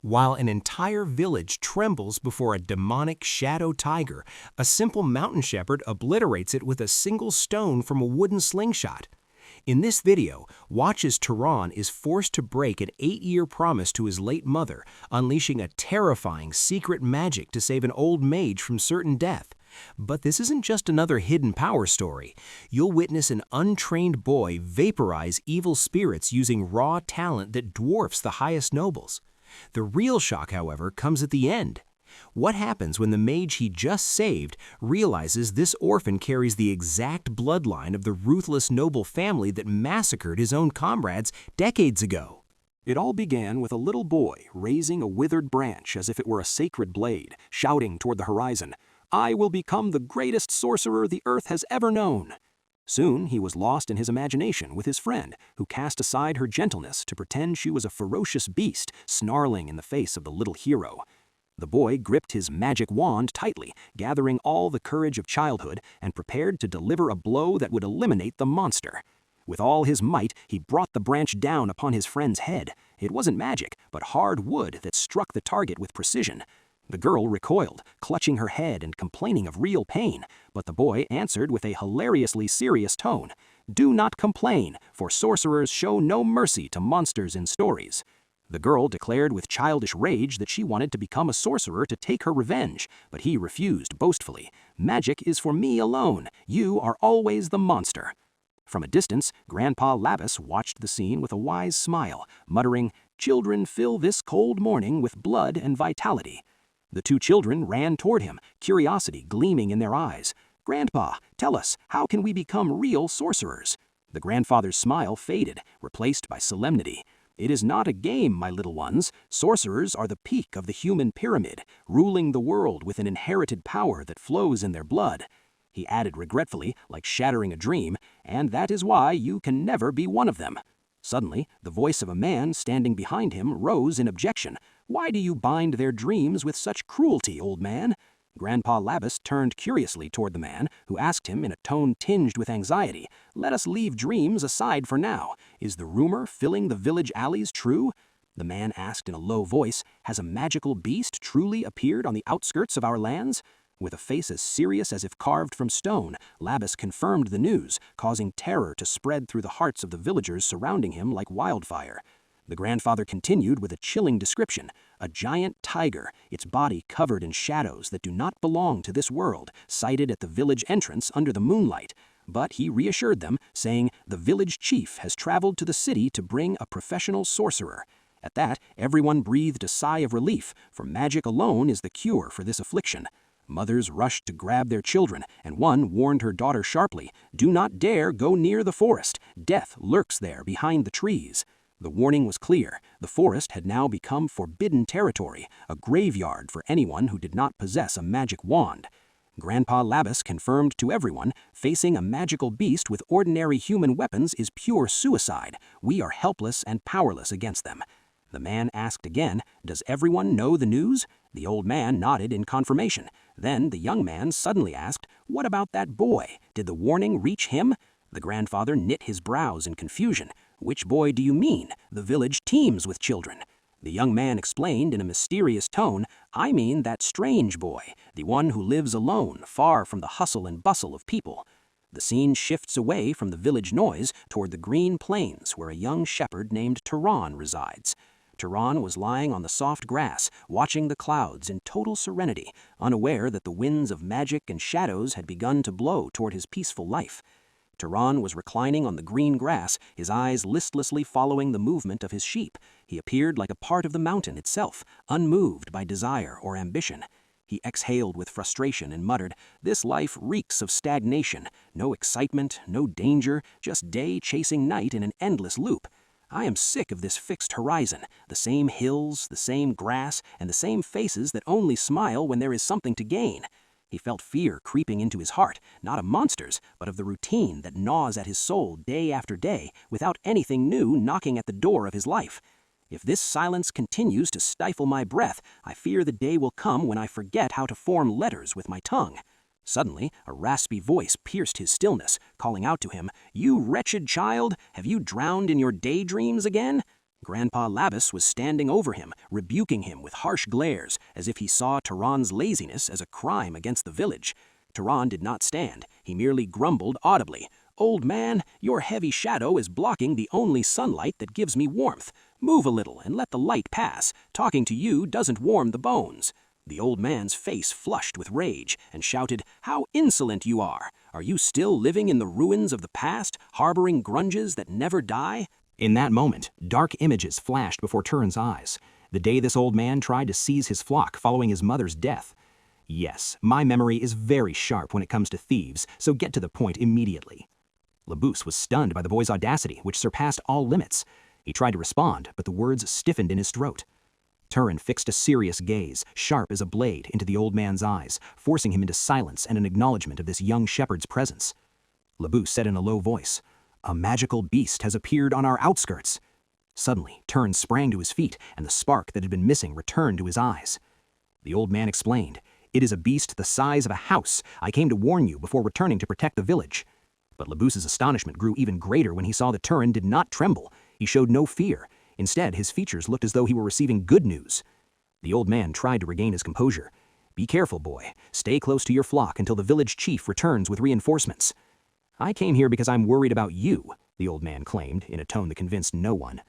While an entire village trembles before a demonic shadow tiger, a simple mountain shepherd obliterates it with a single stone from a wooden slingshot. In this video, watch as Turan is forced to break an 8-year promise to his late mother, unleashing a terrifying secret magic to save an old mage from certain death. But this isn't just another hidden power story. You'll witness an untrained boy vaporize evil spirits using raw talent that dwarfs the highest nobles. The real shock, however, comes at the end. What happens when the mage he just saved realizes this orphan carries the exact bloodline of the ruthless noble family that massacred his own comrades decades ago? It all began with a little boy raising a withered branch as if it were a sacred blade, shouting toward the horizon, "I will become the greatest sorcerer the earth has ever known." Soon he was lost in his imagination with his friend, who cast aside her gentleness to pretend she was a ferocious beast snarling in the face of the little hero. The boy gripped his magic wand tightly, gathering all the courage of childhood and prepared to deliver a blow that would eliminate the monster. With all his might, he brought the branch down upon his friend's head. It wasn't magic, but hard wood that struck the target with precision. The girl recoiled, clutching her head and complaining of real pain, but the boy answered with a hilariously serious tone, "Do not complain, for sorcerers show no mercy to monsters in stories." The girl declared with childish rage that she wanted to become a sorcerer to take her revenge, but he refused boastfully. "Magic is for me alone. You are always the monster." From a distance, Grandpa Labus watched the scene with a wise smile, muttering, "Children fill this cold morning with blood and vitality." The two children ran toward him, curiosity gleaming in their eyes. "Grandpa, tell us, how can we become real sorcerers?" The grandfather's smile faded, replaced by solemnity. "It is not a game, my little ones. Sorcerers are the peak of the human pyramid, ruling the world with an inherited power that flows in their blood." He added regretfully, like shattering a dream, "And that is why you can never be one of them." Suddenly, the voice of a man standing behind him rose in objection. "Why do you bind their dreams with such cruelty, old man?" Grandpa Labus turned curiously toward the man, who asked him in a tone tinged with anxiety, "Let us leave dreams aside for now. Is the rumor filling the village alleys true?" The man asked in a low voice, "Has a magical beast truly appeared on the outskirts of our lands?" With a face as serious as if carved from stone, Labus confirmed the news, causing terror to spread through the hearts of the villagers surrounding him like wildfire. The grandfather continued with a chilling description. "A giant tiger, its body covered in shadows that do not belong to this world, sighted at the village entrance under the moonlight." But he reassured them, saying, "The village chief has traveled to the city to bring a professional sorcerer." At that, everyone breathed a sigh of relief, for magic alone is the cure for this affliction. Mothers rushed to grab their children, and one warned her daughter sharply, "Do not dare go near the forest. Death lurks there behind the trees." The warning was clear. The forest had now become forbidden territory, a graveyard for anyone who did not possess a magic wand. Grandpa Labus confirmed to everyone, "Facing a magical beast with ordinary human weapons is pure suicide. We are helpless and powerless against them." The man asked again, "Does everyone know the news?" The old man nodded in confirmation. Then the young man suddenly asked, "What about that boy? Did the warning reach him?" The grandfather knit his brows in confusion. "Which boy do you mean? The village teems with children." The young man explained in a mysterious tone, "I mean that strange boy, the one who lives alone, far from the hustle and bustle of people." The scene shifts away from the village noise toward the green plains where a young shepherd named Turan resides. Turan was lying on the soft grass, watching the clouds in total serenity, unaware that the winds of magic and shadows had begun to blow toward his peaceful life. Turan was reclining on the green grass, his eyes listlessly following the movement of his sheep. He appeared like a part of the mountain itself, unmoved by desire or ambition. He exhaled with frustration and muttered, "This life reeks of stagnation. No excitement, no danger, just day chasing night in an endless loop. I am sick of this fixed horizon, the same hills, the same grass, and the same faces that only smile when there is something to gain." He felt fear creeping into his heart, not of monsters, but of the routine that gnaws at his soul day after day, without anything new knocking at the door of his life. "If this silence continues to stifle my breath, I fear the day will come when I forget how to form letters with my tongue." Suddenly, a raspy voice pierced his stillness, calling out to him, "You wretched child, have you drowned in your daydreams again?" Grandpa Labus was standing over him, rebuking him with harsh glares, as if he saw Turan's laziness as a crime against the village. Turan did not stand. He merely grumbled audibly. "Old man, your heavy shadow is blocking the only sunlight that gives me warmth. Move a little and let the light pass. Talking to you doesn't warm the bones." The old man's face flushed with rage and shouted, "How insolent you are! Are you still living in the ruins of the past, harboring grudges that never die?" In that moment, dark images flashed before Turan's eyes. The day this old man tried to seize his flock following his mother's death. Yes, my memory is very sharp when it comes to thieves, so get to the point immediately. Labus was stunned by the boy's audacity, which surpassed all limits. He tried to respond, but the words stiffened in his throat. Turan fixed a serious gaze, sharp as a blade, into the old man's eyes, forcing him into silence and an acknowledgement of this young shepherd's presence. Labus said in a low voice, "A magical beast has appeared on our outskirts." Suddenly, Turan sprang to his feet, and the spark that had been missing returned to his eyes. The old man explained, "It is a beast the size of a house. I came to warn you before returning to protect the village." But Labus's astonishment grew even greater when he saw that Turan did not tremble. He showed no fear. Instead, his features looked as though he were receiving good news. The old man tried to regain his composure. "Be careful, boy. Stay close to your flock until the village chief returns with reinforcements." "I came here because I'm worried about you," the old man claimed, in a tone that convinced no one.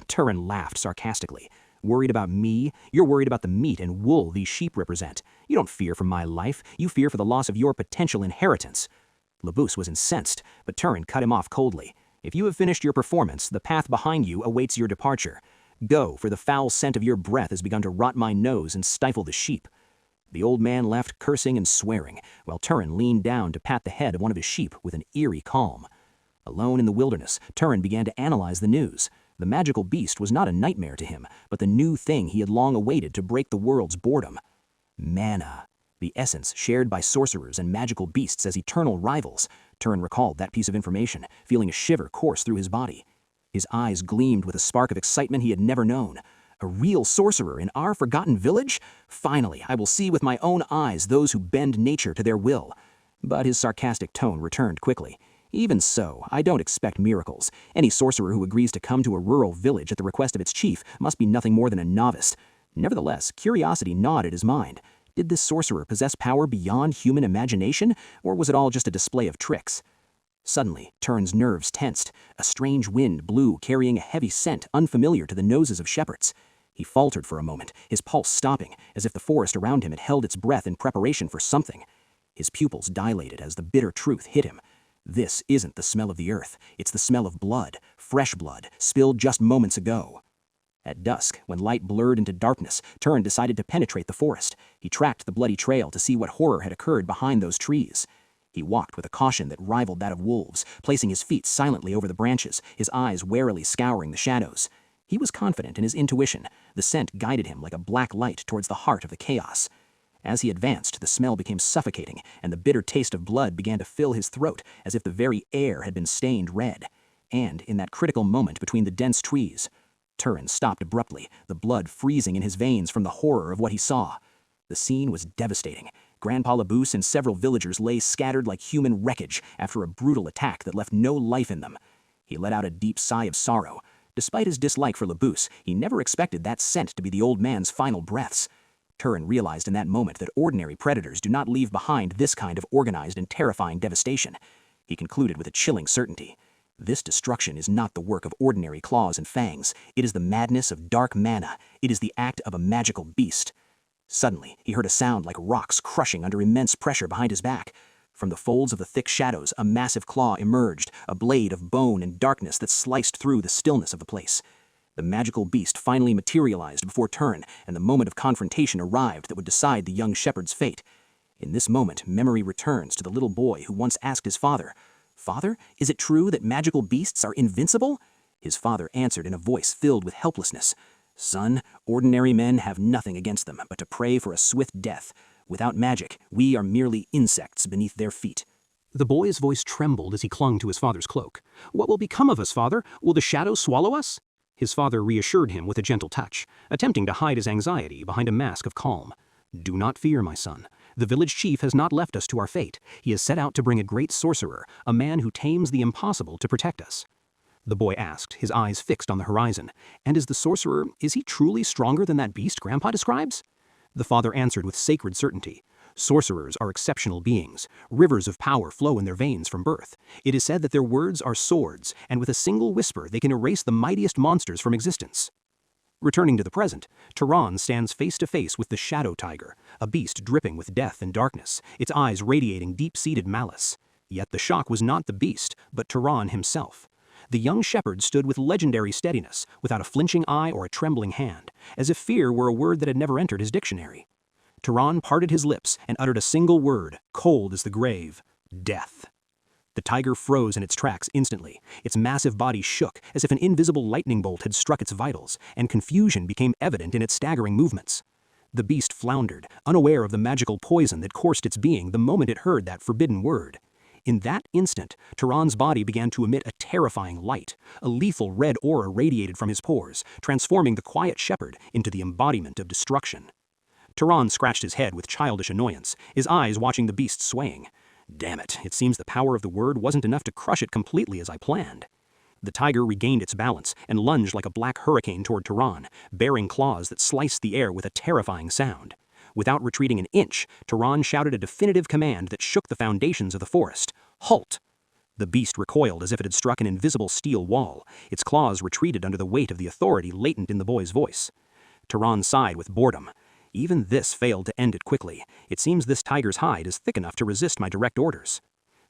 Turan laughed sarcastically. "Worried about me? You're worried about the meat and wool these sheep represent. You don't fear for my life. You fear for the loss of your potential inheritance." Labus was incensed, but Turan cut him off coldly. "If you have finished your performance, the path behind you awaits your departure. Go, for the foul scent of your breath has begun to rot my nose and stifle the sheep." The old man left, cursing and swearing, while Turan leaned down to pat the head of one of his sheep with an eerie calm. Alone in the wilderness, Turan began to analyze the news. The magical beast was not a nightmare to him, but the new thing he had long awaited to break the world's boredom. Mana, the essence shared by sorcerers and magical beasts as eternal rivals. Turan recalled that piece of information, feeling a shiver course through his body. His eyes gleamed with a spark of excitement he had never known. A real sorcerer in our forgotten village? Finally, I will see with my own eyes those who bend nature to their will. But his sarcastic tone returned quickly. "Even so, I don't expect miracles. Any sorcerer who agrees to come to a rural village at the request of its chief must be nothing more than a novice." Nevertheless, curiosity gnawed at his mind. Did this sorcerer possess power beyond human imagination, or was it all just a display of tricks? Suddenly, Turan's nerves tensed. A strange wind blew, carrying a heavy scent unfamiliar to the noses of shepherds. He faltered for a moment, his pulse stopping, as if the forest around him had held its breath in preparation for something. His pupils dilated as the bitter truth hit him. This isn't the smell of the earth. It's the smell of blood, fresh blood, spilled just moments ago. At dusk, when light blurred into darkness, Turan decided to penetrate the forest. He tracked the bloody trail to see what horror had occurred behind those trees. He walked with a caution that rivaled that of wolves, placing his feet silently over the branches, his eyes warily scouring the shadows. He was confident in his intuition. The scent guided him like a black light towards the heart of the chaos. As he advanced, the smell became suffocating, and the bitter taste of blood began to fill his throat as if the very air had been stained red. And in that critical moment between the dense trees, Turan stopped abruptly, the blood freezing in his veins from the horror of what he saw. The scene was devastating. Grandpa Labus and several villagers lay scattered like human wreckage after a brutal attack that left no life in them. He let out a deep sigh of sorrow. Despite his dislike for Labus, he never expected that scent to be the old man's final breaths. Turan realized in that moment that ordinary predators do not leave behind this kind of organized and terrifying devastation. He concluded with a chilling certainty. This destruction is not the work of ordinary claws and fangs. It is the madness of dark mana. It is the act of a magical beast. Suddenly, he heard a sound like rocks crushing under immense pressure behind his back. From the folds of the thick shadows, a massive claw emerged, a blade of bone and darkness that sliced through the stillness of the place. The magical beast finally materialized before Turan, and the moment of confrontation arrived that would decide the young shepherd's fate. In this moment, memory returns to the little boy who once asked his father, "Father, is it true that magical beasts are invincible?" His father answered in a voice filled with helplessness, "Son, ordinary men have nothing against them but to pray for a swift death. Without magic, we are merely insects beneath their feet." The boy's voice trembled as he clung to his father's cloak. "What will become of us, father? Will the shadows swallow us?" His father reassured him with a gentle touch, attempting to hide his anxiety behind a mask of calm. "Do not fear, my son. The village chief has not left us to our fate. He has set out to bring a great sorcerer, a man who tames the impossible to protect us." the boy asked, his eyes fixed on the horizon. And is the sorcerer, is he truly stronger than that beast Grandpa describes? The father answered with sacred certainty. Sorcerers are exceptional beings. Rivers of power flow in their veins from birth. It is said that their words are swords, and with a single whisper they can erase the mightiest monsters from existence. Returning to the present, Turan stands face to face with the shadow tiger, a beast dripping with death and darkness, its eyes radiating deep-seated malice. Yet the shock was not the beast, but Turan himself. The young shepherd stood with legendary steadiness, without a flinching eye or a trembling hand, as if fear were a word that had never entered his dictionary. Turan parted his lips and uttered a single word, cold as the grave: death. The tiger froze in its tracks instantly. Its massive body shook as if an invisible lightning bolt had struck its vitals, and confusion became evident in its staggering movements. The beast floundered, unaware of the magical poison that coursed its being the moment it heard that forbidden word. In that instant, Turan's body began to emit a terrifying light. A lethal red aura radiated from his pores, transforming the quiet shepherd into the embodiment of destruction. Turan scratched his head with childish annoyance, his eyes watching the beast swaying. Damn it, it seems the power of the word wasn't enough to crush it completely as I planned. The tiger regained its balance and lunged like a black hurricane toward Turan, bearing claws that sliced the air with a terrifying sound. Without retreating an inch, Turan shouted a definitive command that shook the foundations of the forest. Halt! The beast recoiled as if it had struck an invisible steel wall. Its claws retreated under the weight of the authority latent in the boy's voice. Turan sighed with boredom. Even this failed to end it quickly. It seems this tiger's hide is thick enough to resist my direct orders.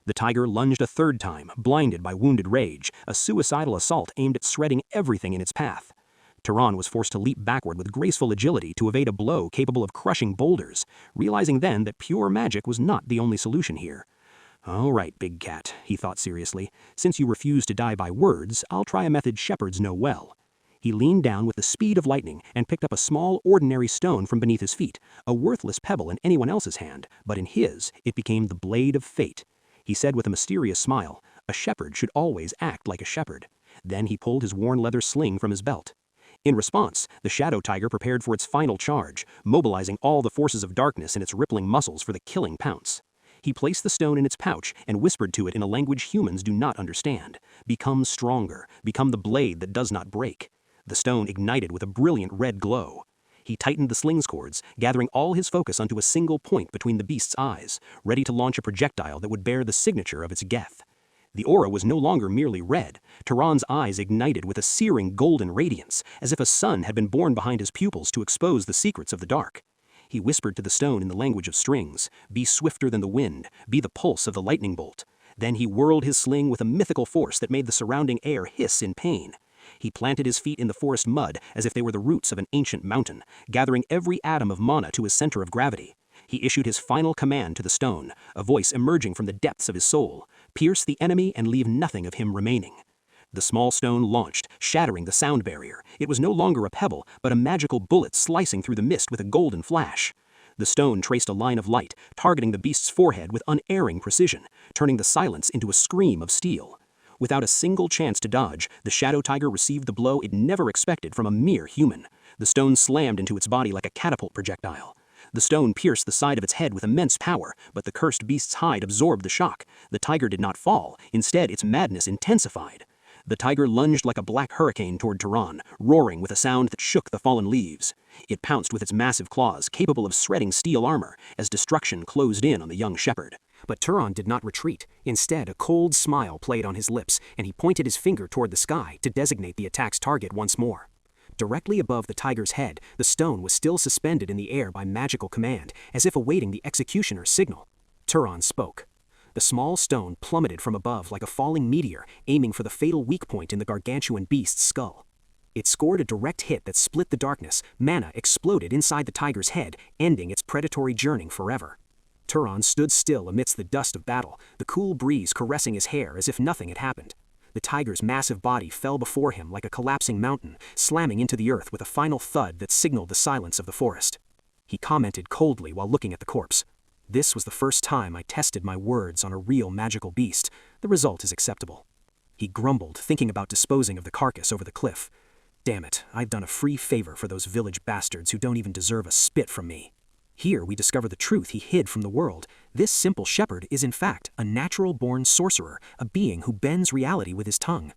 The tiger lunged a third time, blinded by wounded rage, a suicidal assault aimed at shredding everything in its path. Turan was forced to leap backward with graceful agility to evade a blow capable of crushing boulders, realizing then that pure magic was not the only solution here. All right, big cat, he thought seriously. Since you refuse to die by words, I'll try a method shepherds know well. He leaned down with the speed of lightning and picked up a small, ordinary stone from beneath his feet, a worthless pebble in anyone else's hand, but in his, it became the blade of fate. He said with a mysterious smile, a shepherd should always act like a shepherd. Then he pulled his worn leather sling from his belt. In response, the shadow tiger prepared for its final charge, mobilizing all the forces of darkness in its rippling muscles for the killing pounce. He placed the stone in its pouch and whispered to it in a language humans do not understand. Become stronger, become the blade that does not break. The stone ignited with a brilliant red glow. He tightened the sling's cords, gathering all his focus onto a single point between the beast's eyes, ready to launch a projectile that would bear the signature of its geth. The aura was no longer merely red. Turan's eyes ignited with a searing golden radiance, as if a sun had been born behind his pupils to expose the secrets of the dark. He whispered to the stone in the language of strings, "Be swifter than the wind, be the pulse of the lightning bolt." Then he whirled his sling with a mythical force that made the surrounding air hiss in pain. He planted his feet in the forest mud as if they were the roots of an ancient mountain, gathering every atom of mana to his center of gravity. He issued his final command to the stone, a voice emerging from the depths of his soul: "Pierce the enemy and leave nothing of him remaining." The small stone launched, shattering the sound barrier. It was no longer a pebble, but a magical bullet slicing through the mist with a golden flash. The stone traced a line of light, targeting the beast's forehead with unerring precision, turning the silence into a scream of steel. Without a single chance to dodge, the shadow tiger received the blow it never expected from a mere human. The stone slammed into its body like a catapult projectile. The stone pierced the side of its head with immense power, but the cursed beast's hide absorbed the shock. The tiger did not fall. Instead, its madness intensified. The tiger lunged like a black hurricane toward Turan, roaring with a sound that shook the fallen leaves. It pounced with its massive claws, capable of shredding steel armor, as destruction closed in on the young shepherd. But Turan did not retreat. Instead, a cold smile played on his lips, and he pointed his finger toward the sky to designate the attack's target once more. Directly above the tiger's head, the stone was still suspended in the air by magical command, as if awaiting the executioner's signal. Turan spoke. The small stone plummeted from above like a falling meteor, aiming for the fatal weak point in the gargantuan beast's skull. It scored a direct hit that split the darkness. Mana exploded inside the tiger's head, ending its predatory journey forever. Turan stood still amidst the dust of battle, the cool breeze caressing his hair as if nothing had happened. The tiger's massive body fell before him like a collapsing mountain, slamming into the earth with a final thud that signaled the silence of the forest. He commented coldly while looking at the corpse. "This was the first time I tested my words on a real magical beast. The result is acceptable." He grumbled, thinking about disposing of the carcass over the cliff. "Damn it, I've done a free favor for those village bastards who don't even deserve a spit from me." Here we discover the truth he hid from the world. This simple shepherd is in fact a natural-born sorcerer, a being who bends reality with his tongue.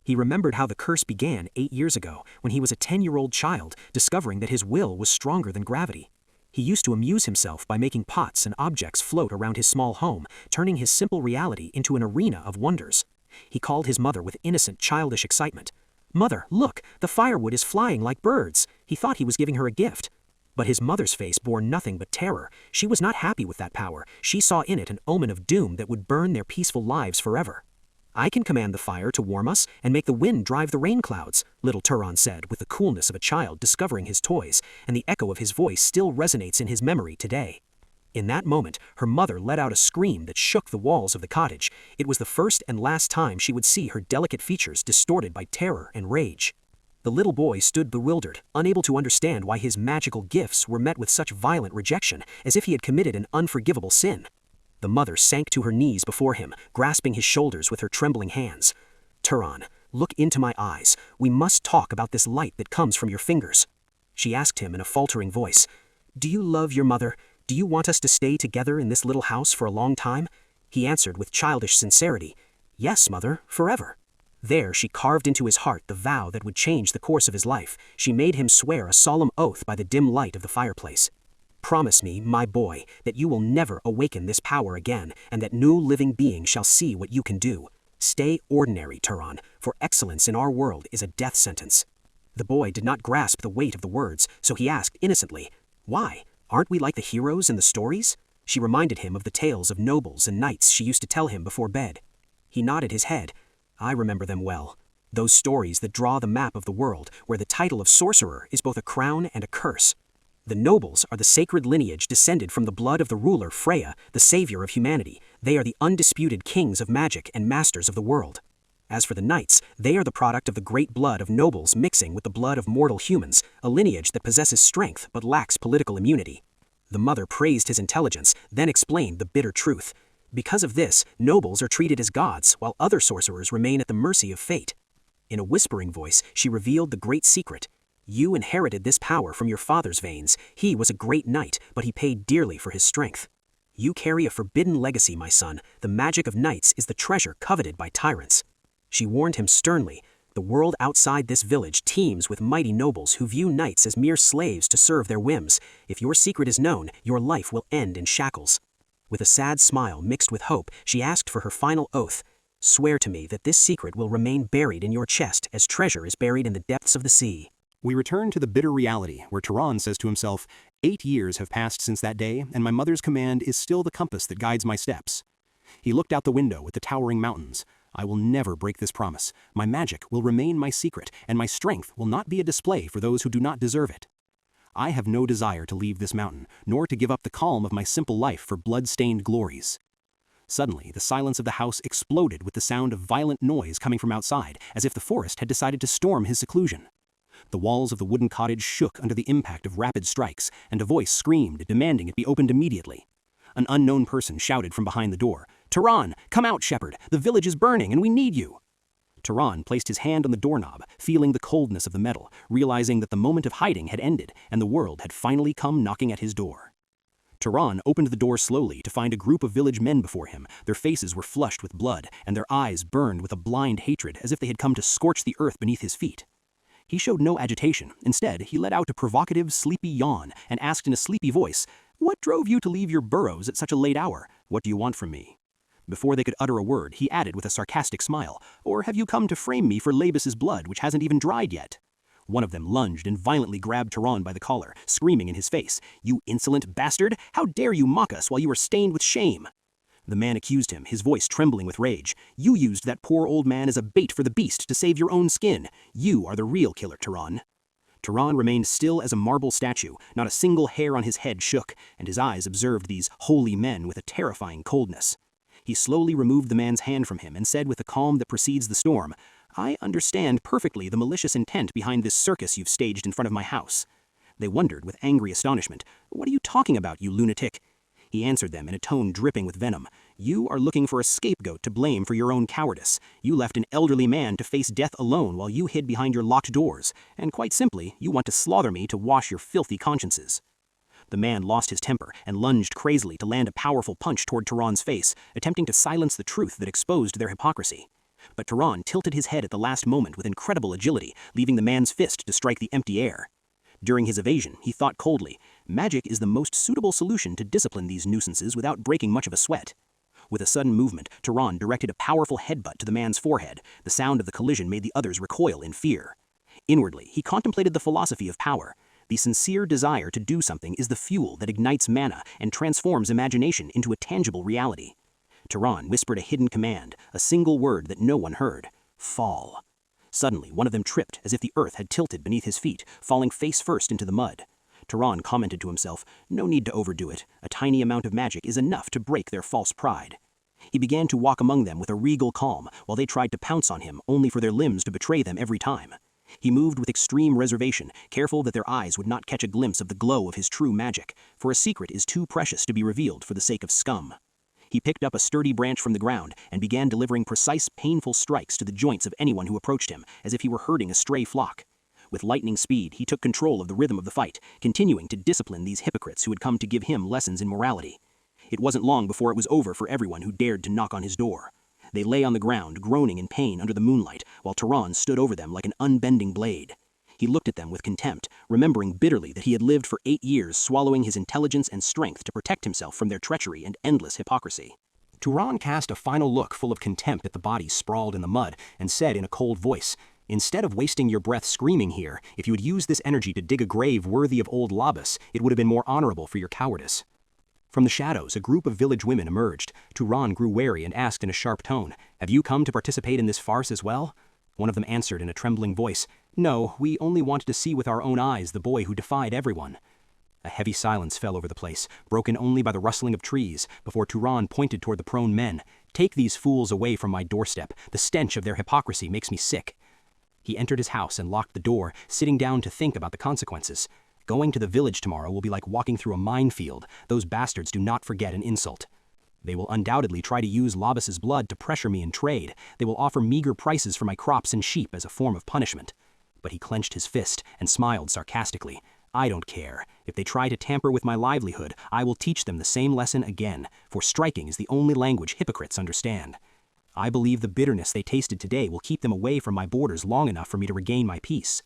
He remembered how the curse began 8 years ago, when he was a 10-year-old child, discovering that his will was stronger than gravity. He used to amuse himself by making pots and objects float around his small home, turning his simple reality into an arena of wonders. He called his mother with innocent, childish excitement. "Mother, look, the firewood is flying like birds." He thought he was giving her a gift. But his mother's face bore nothing but terror. She was not happy with that power. She saw in it an omen of doom that would burn their peaceful lives forever. "I can command the fire to warm us and make the wind drive the rain clouds," little Turan said with the coolness of a child discovering his toys, and the echo of his voice still resonates in his memory today. In that moment, her mother let out a scream that shook the walls of the cottage. It was the first and last time she would see her delicate features distorted by terror and rage. The little boy stood bewildered, unable to understand why his magical gifts were met with such violent rejection, as if he had committed an unforgivable sin. The mother sank to her knees before him, grasping his shoulders with her trembling hands. "Turan, look into my eyes. We must talk about this light that comes from your fingers." She asked him in a faltering voice, "Do you love your mother? Do you want us to stay together in this little house for a long time?" He answered with childish sincerity, "Yes, mother, forever." There she carved into his heart the vow that would change the course of his life. She made him swear a solemn oath by the dim light of the fireplace. "Promise me, my boy, that you will never awaken this power again, and that no living being shall see what you can do. Stay ordinary, Turan, for excellence in our world is a death sentence." The boy did not grasp the weight of the words, so he asked innocently, "Why? Aren't we like the heroes in the stories?" She reminded him of the tales of nobles and knights she used to tell him before bed. He nodded his head. "I remember them well. Those stories that draw the map of the world, where the title of sorcerer is both a crown and a curse. The nobles are the sacred lineage descended from the blood of the ruler Freya, the savior of humanity. They are the undisputed kings of magic and masters of the world. As for the knights, they are the product of the great blood of nobles mixing with the blood of mortal humans, a lineage that possesses strength but lacks political immunity." The mother praised his intelligence, then explained the bitter truth. Because of this, nobles are treated as gods, while other sorcerers remain at the mercy of fate. In a whispering voice, she revealed the great secret. "You inherited this power from your father's veins. He was a great knight, but he paid dearly for his strength. You carry a forbidden legacy, my son. The magic of knights is the treasure coveted by tyrants." She warned him sternly. "The world outside this village teems with mighty nobles who view knights as mere slaves to serve their whims. If your secret is known, your life will end in shackles." With a sad smile mixed with hope, she asked for her final oath. "Swear to me that this secret will remain buried in your chest as treasure is buried in the depths of the sea." We return to the bitter reality, where Turan says to himself, 8 years have passed since that day, and my mother's command is still the compass that guides my steps. He looked out the window at the towering mountains. "I will never break this promise. My magic will remain my secret, and my strength will not be a display for those who do not deserve it. I have no desire to leave this mountain, nor to give up the calm of my simple life for blood-stained glories." Suddenly, the silence of the house exploded with the sound of violent noise coming from outside, as if the forest had decided to storm his seclusion. The walls of the wooden cottage shook under the impact of rapid strikes, and a voice screamed, demanding it be opened immediately. An unknown person shouted from behind the door, "Turan, come out, shepherd! The village is burning, and we need you!" Turan placed his hand on the doorknob, feeling the coldness of the metal, realizing that the moment of hiding had ended, and the world had finally come knocking at his door. Turan opened the door slowly to find a group of village men before him. Their faces were flushed with blood, and their eyes burned with a blind hatred, as if they had come to scorch the earth beneath his feet. He showed no agitation. Instead, he let out a provocative, sleepy yawn and asked in a sleepy voice, "What drove you to leave your burrows at such a late hour? What do you want from me?" Before they could utter a word, he added with a sarcastic smile, "Or have you come to frame me for Labus's blood, which hasn't even dried yet?" One of them lunged and violently grabbed Turan by the collar, screaming in his face, "You insolent bastard! How dare you mock us while you are stained with shame?" The man accused him, his voice trembling with rage. "You used that poor old man as a bait for the beast to save your own skin. You are the real killer, Turan." Turan remained still as a marble statue. Not a single hair on his head shook, and his eyes observed these holy men with a terrifying coldness. He slowly removed the man's hand from him and said with the calm that precedes the storm, "I understand perfectly the malicious intent behind this circus you've staged in front of my house." They wondered with angry astonishment, "What are you talking about, you lunatic?" He answered them in a tone dripping with venom. "You are looking for a scapegoat to blame for your own cowardice. You left an elderly man to face death alone while you hid behind your locked doors, and quite simply, you want to slaughter me to wash your filthy consciences." The man lost his temper and lunged crazily to land a powerful punch toward Turan's face, attempting to silence the truth that exposed their hypocrisy. But Turan tilted his head at the last moment with incredible agility, leaving the man's fist to strike the empty air. During his evasion, he thought coldly, magic is the most suitable solution to discipline these nuisances without breaking much of a sweat. With a sudden movement, Turan directed a powerful headbutt to the man's forehead. The sound of the collision made the others recoil in fear. Inwardly, he contemplated the philosophy of power. The sincere desire to do something is the fuel that ignites mana and transforms imagination into a tangible reality. Turan whispered a hidden command, a single word that no one heard. Fall. Suddenly, one of them tripped as if the earth had tilted beneath his feet, falling face first into the mud. Turan commented to himself, no need to overdo it. A tiny amount of magic is enough to break their false pride. He began to walk among them with a regal calm, while they tried to pounce on him, only for their limbs to betray them every time. He moved with extreme reservation, careful that their eyes would not catch a glimpse of the glow of his true magic, for a secret is too precious to be revealed for the sake of scum. He picked up a sturdy branch from the ground and began delivering precise, painful strikes to the joints of anyone who approached him, as if he were herding a stray flock. With lightning speed, he took control of the rhythm of the fight, continuing to discipline these hypocrites who had come to give him lessons in morality. It wasn't long before it was over for everyone who dared to knock on his door. They lay on the ground, groaning in pain under the moonlight, while Turan stood over them like an unbending blade. He looked at them with contempt, remembering bitterly that he had lived for 8 years swallowing his intelligence and strength to protect himself from their treachery and endless hypocrisy. Turan cast a final look full of contempt at the bodies sprawled in the mud and said in a cold voice, instead of wasting your breath screaming here, if you had used this energy to dig a grave worthy of old Labas, it would have been more honorable for your cowardice. From the shadows, a group of village women emerged. Turan grew wary and asked in a sharp tone, have you come to participate in this farce as well? One of them answered in a trembling voice, no, we only wanted to see with our own eyes the boy who defied everyone. A heavy silence fell over the place, broken only by the rustling of trees, before Turan pointed toward the prone men. Take these fools away from my doorstep. The stench of their hypocrisy makes me sick. He entered his house and locked the door, sitting down to think about the consequences. Going to the village tomorrow will be like walking through a minefield. Those bastards do not forget an insult. They will undoubtedly try to use Labas's blood to pressure me in trade. They will offer meager prices for my crops and sheep as a form of punishment. But he clenched his fist and smiled sarcastically. I don't care. If they try to tamper with my livelihood, I will teach them the same lesson again, for striking is the only language hypocrites understand. I believe the bitterness they tasted today will keep them away from my borders long enough for me to regain my peace.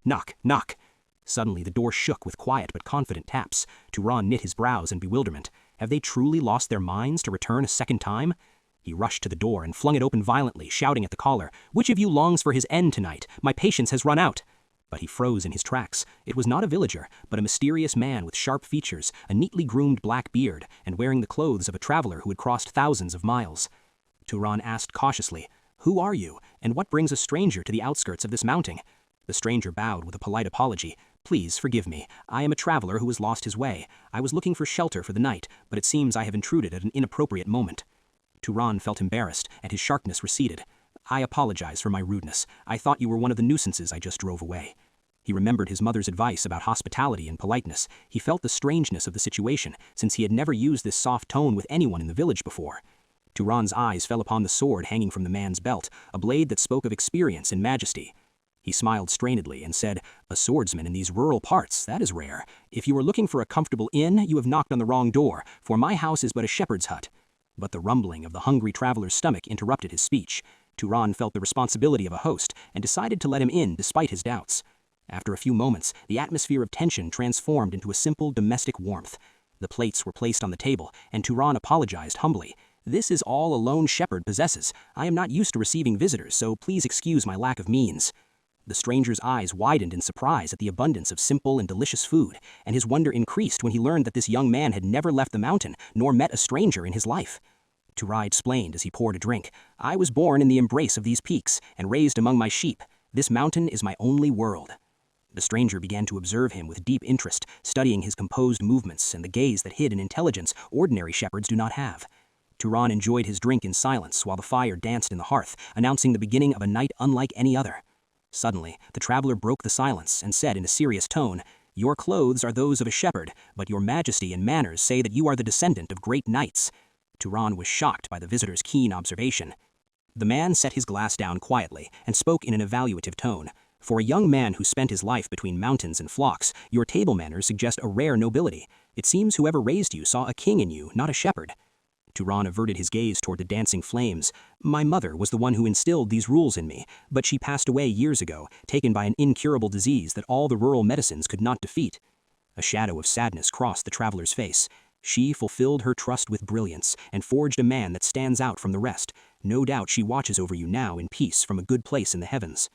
Knock, knock. Suddenly the door shook with quiet but confident taps. Turan knit his brows in bewilderment. Have they truly lost their minds to return a second time? He rushed to the door and flung it open violently, shouting at the caller, which of you longs for his end tonight? My patience has run out. But he froze in his tracks. It was not a villager, but a mysterious man with sharp features, a neatly groomed black beard, and wearing the clothes of a traveler who had crossed thousands of miles. Turan asked cautiously, who are you, and what brings a stranger to the outskirts of this mounting? The stranger bowed with a polite apology. Please forgive me. I am a traveler who has lost his way. I was looking for shelter for the night, but it seems I have intruded at an inappropriate moment. Turan felt embarrassed, and his sharpness receded. I apologize for my rudeness. I thought you were one of the nuisances I just drove away. He remembered his mother's advice about hospitality and politeness. He felt the strangeness of the situation, since he had never used this soft tone with anyone in the village before. Turan's eyes fell upon the sword hanging from the man's belt, a blade that spoke of experience and majesty. He smiled strainedly and said, a swordsman in these rural parts, that is rare. If you are looking for a comfortable inn, you have knocked on the wrong door, for my house is but a shepherd's hut. But the rumbling of the hungry traveler's stomach interrupted his speech. Turan felt the responsibility of a host and decided to let him in despite his doubts. After a few moments, the atmosphere of tension transformed into a simple domestic warmth. The plates were placed on the table, and Turan apologized humbly. This is all a lone shepherd possesses. I am not used to receiving visitors, so please excuse my lack of means. The stranger's eyes widened in surprise at the abundance of simple and delicious food, and his wonder increased when he learned that this young man had never left the mountain, nor met a stranger in his life. Turan explained as he poured a drink, I was born in the embrace of these peaks, and raised among my sheep. This mountain is my only world. The stranger began to observe him with deep interest, studying his composed movements and the gaze that hid an intelligence ordinary shepherds do not have. Turan enjoyed his drink in silence while the fire danced in the hearth, announcing the beginning of a night unlike any other. Suddenly, the traveler broke the silence and said in a serious tone, Your clothes are those of a shepherd, but your majesty and manners say that you are the descendant of great knights. Turan was shocked by the visitor's keen observation. The man set his glass down quietly and spoke in an evaluative tone. For a young man who spent his life between mountains and flocks, your table manners suggest a rare nobility. It seems whoever raised you saw a king in you, not a shepherd. Turan averted his gaze toward the dancing flames. My mother was the one who instilled these rules in me, but she passed away years ago, taken by an incurable disease that all the rural medicines could not defeat. A shadow of sadness crossed the traveler's face. She fulfilled her trust with brilliance and forged a man that stands out from the rest. No doubt she watches over you now in peace from a good place in the heavens.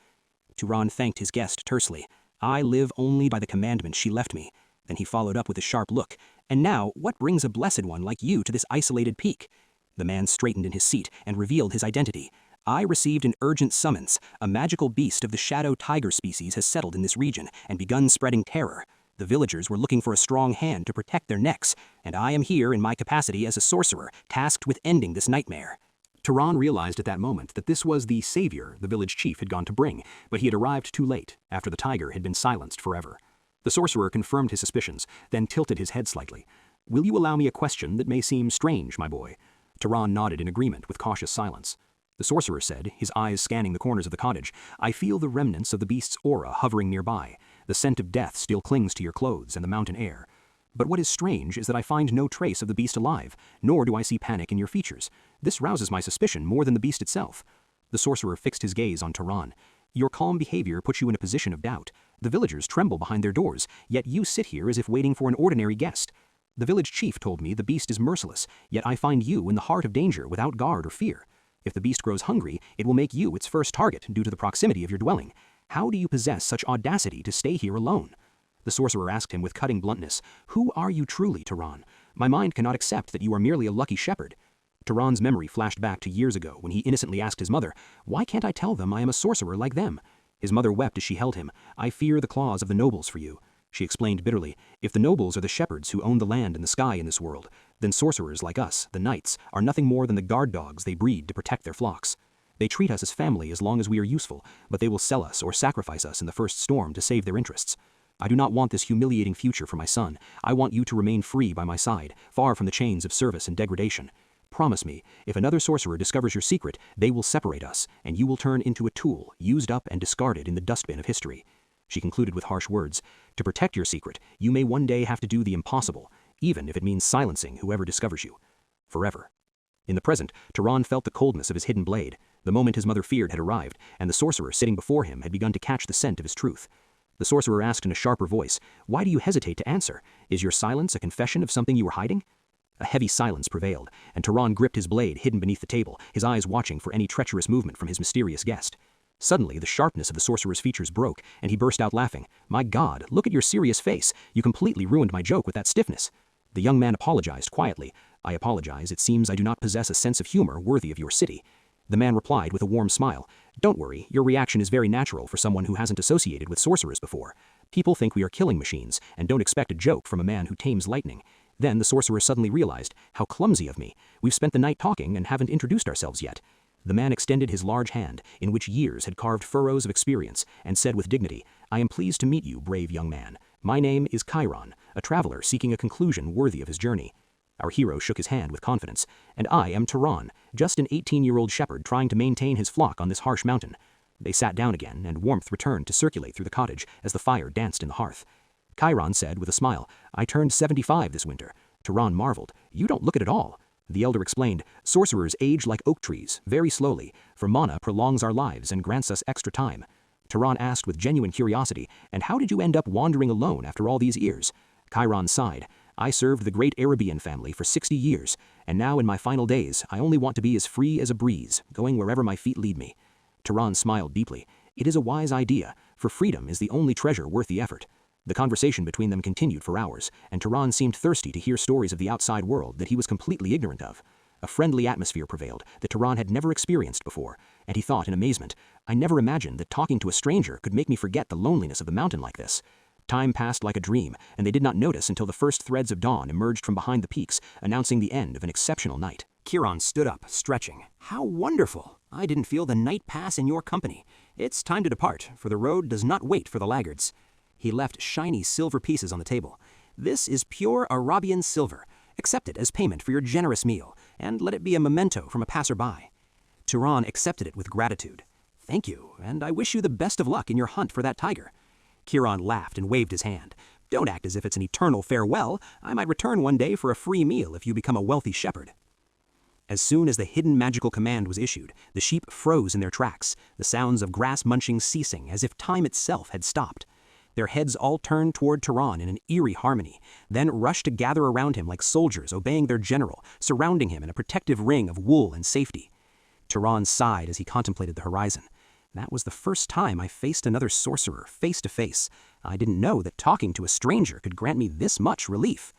Turan thanked his guest tersely. I live only by the commandments she left me. Then he followed up with a sharp look. And now, what brings a blessed one like you to this isolated peak? The man straightened in his seat and revealed his identity. I received an urgent summons. A magical beast of the shadow tiger species has settled in this region and begun spreading terror. The villagers were looking for a strong hand to protect their necks, and I am here in my capacity as a sorcerer, tasked with ending this nightmare. Turan realized at that moment that this was the savior the village chief had gone to bring, but he had arrived too late, after the tiger had been silenced forever. The sorcerer confirmed his suspicions, then tilted his head slightly. Will you allow me a question that may seem strange, my boy? Turan nodded in agreement with cautious silence. The sorcerer said, his eyes scanning the corners of the cottage, I feel the remnants of the beast's aura hovering nearby. The scent of death still clings to your clothes and the mountain air. But what is strange is that I find no trace of the beast alive, nor do I see panic in your features. This rouses my suspicion more than the beast itself. The sorcerer fixed his gaze on Turan. Your calm behavior puts you in a position of doubt. The villagers tremble behind their doors, yet you sit here as if waiting for an ordinary guest. The village chief told me the beast is merciless, yet I find you in the heart of danger without guard or fear. If the beast grows hungry, it will make you its first target due to the proximity of your dwelling. How do you possess such audacity to stay here alone? The sorcerer asked him with cutting bluntness, Who are you truly, Turan? My mind cannot accept that you are merely a lucky shepherd. Turan's memory flashed back to years ago when he innocently asked his mother, Why can't I tell them I am a sorcerer like them? His mother wept as she held him. I fear the claws of the nobles for you. She explained bitterly, If the nobles are the shepherds who own the land and the sky in this world, then sorcerers like us, the knights, are nothing more than the guard dogs they breed to protect their flocks. They treat us as family as long as we are useful, but they will sell us or sacrifice us in the first storm to save their interests. I do not want this humiliating future for my son. I want you to remain free by my side, far from the chains of service and degradation. Promise me, if another sorcerer discovers your secret, they will separate us, and you will turn into a tool, used up and discarded in the dustbin of history. She concluded with harsh words. To protect your secret, you may one day have to do the impossible, even if it means silencing whoever discovers you. Forever. In the present, Turan felt the coldness of his hidden blade. The moment his mother feared had arrived, and the sorcerer sitting before him had begun to catch the scent of his truth. The sorcerer asked in a sharper voice, Why do you hesitate to answer? Is your silence a confession of something you were hiding? A heavy silence prevailed, and Turan gripped his blade hidden beneath the table, his eyes watching for any treacherous movement from his mysterious guest. Suddenly, the sharpness of the sorcerer's features broke, and he burst out laughing. My God, look at your serious face. You completely ruined my joke with that stiffness. The young man apologized quietly. I apologize. It seems I do not possess a sense of humor worthy of your city. The man replied with a warm smile. Don't worry, your reaction is very natural for someone who hasn't associated with sorcerers before. People think we are killing machines, and don't expect a joke from a man who tames lightning. Then the sorcerer suddenly realized, how clumsy of me. We've spent the night talking and haven't introduced ourselves yet. The man extended his large hand, in which years had carved furrows of experience, and said with dignity, I am pleased to meet you, brave young man. My name is Chiron, a traveler seeking a conclusion worthy of his journey. Our hero shook his hand with confidence. And I am Turan, just an 18-year-old shepherd trying to maintain his flock on this harsh mountain. They sat down again, and warmth returned to circulate through the cottage as the fire danced in the hearth. Chiron said with a smile, I turned 75 this winter. Turan marveled, You don't look it at all. The elder explained, Sorcerers age like oak trees, very slowly, for mana prolongs our lives and grants us extra time. Turan asked with genuine curiosity, And how did you end up wandering alone after all these years? Chiron sighed, I served the great Arabian family for 60 years, and now in my final days, I only want to be as free as a breeze, going wherever my feet lead me. Turan smiled deeply. It is a wise idea, for freedom is the only treasure worth the effort. The conversation between them continued for hours, and Turan seemed thirsty to hear stories of the outside world that he was completely ignorant of. A friendly atmosphere prevailed that Turan had never experienced before, and he thought in amazement, I never imagined that talking to a stranger could make me forget the loneliness of the mountain like this. Time passed like a dream, and they did not notice until the first threads of dawn emerged from behind the peaks, announcing the end of an exceptional night. Chiron stood up, stretching. How wonderful! I didn't feel the night pass in your company. It's time to depart, for the road does not wait for the laggards. He left shiny silver pieces on the table. This is pure Arabian silver. Accept it as payment for your generous meal, and let it be a memento from a passerby. Turan accepted it with gratitude. Thank you, and I wish you the best of luck in your hunt for that tiger. Chiron laughed and waved his hand. Don't act as if it's an eternal farewell. I might return one day for a free meal if you become a wealthy shepherd. As soon as the hidden magical command was issued, the sheep froze in their tracks, the sounds of grass munching ceasing as if time itself had stopped. Their heads all turned toward Turan in an eerie harmony, then rushed to gather around him like soldiers obeying their general, surrounding him in a protective ring of wool and safety. Turan sighed as he contemplated the horizon. That was the first time I faced another sorcerer face to face. I didn't know that talking to a stranger could grant me this much relief.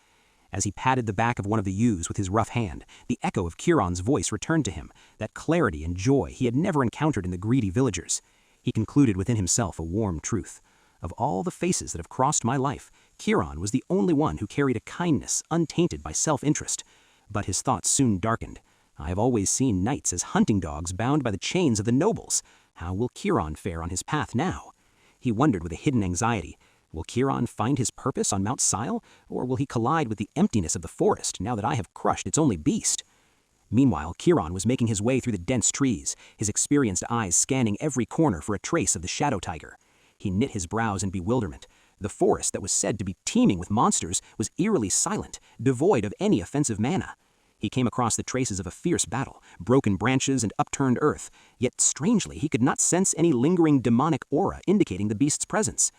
As he patted the back of one of the ewes with his rough hand, the echo of Turan's voice returned to him, that clarity and joy he had never encountered in the greedy villagers. He concluded within himself a warm truth. Of all the faces that have crossed my life, Turan was the only one who carried a kindness untainted by self-interest. But his thoughts soon darkened. I have always seen knights as hunting dogs bound by the chains of the nobles. How will Turan fare on his path now? He wondered with a hidden anxiety. Will Turan find his purpose on Mount Sile, or will he collide with the emptiness of the forest now that I have crushed its only beast? Meanwhile, Turan was making his way through the dense trees, his experienced eyes scanning every corner for a trace of the shadow tiger. He knit his brows in bewilderment. The forest that was said to be teeming with monsters was eerily silent, devoid of any offensive mana. He came across the traces of a fierce battle, broken branches and upturned earth, yet strangely he could not sense any lingering demonic aura indicating the beast's presence.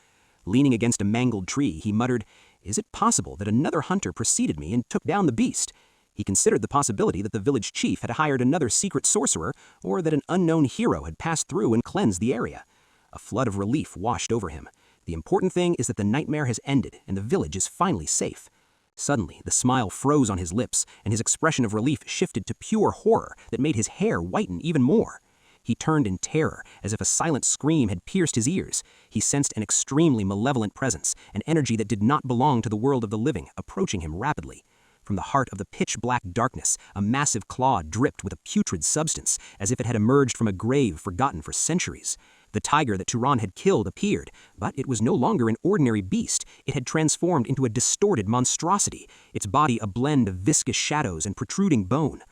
Leaning against a mangled tree, he muttered, "Is it possible that another hunter preceded me and took down the beast?" He considered the possibility that the village chief had hired another secret sorcerer, or that an unknown hero had passed through and cleansed the area. A flood of relief washed over him. The important thing is that the nightmare has ended and the village is finally safe. Suddenly, the smile froze on his lips, and his expression of relief shifted to pure horror that made his hair whiten even more. He turned in terror, as if a silent scream had pierced his ears. He sensed an extremely malevolent presence, an energy that did not belong to the world of the living, approaching him rapidly. From the heart of the pitch-black darkness, a massive claw dripped with a putrid substance, as if it had emerged from a grave forgotten for centuries. The tiger that Turan had killed appeared, but it was no longer an ordinary beast. It had transformed into a distorted monstrosity, its body a blend of viscous shadows and protruding bone.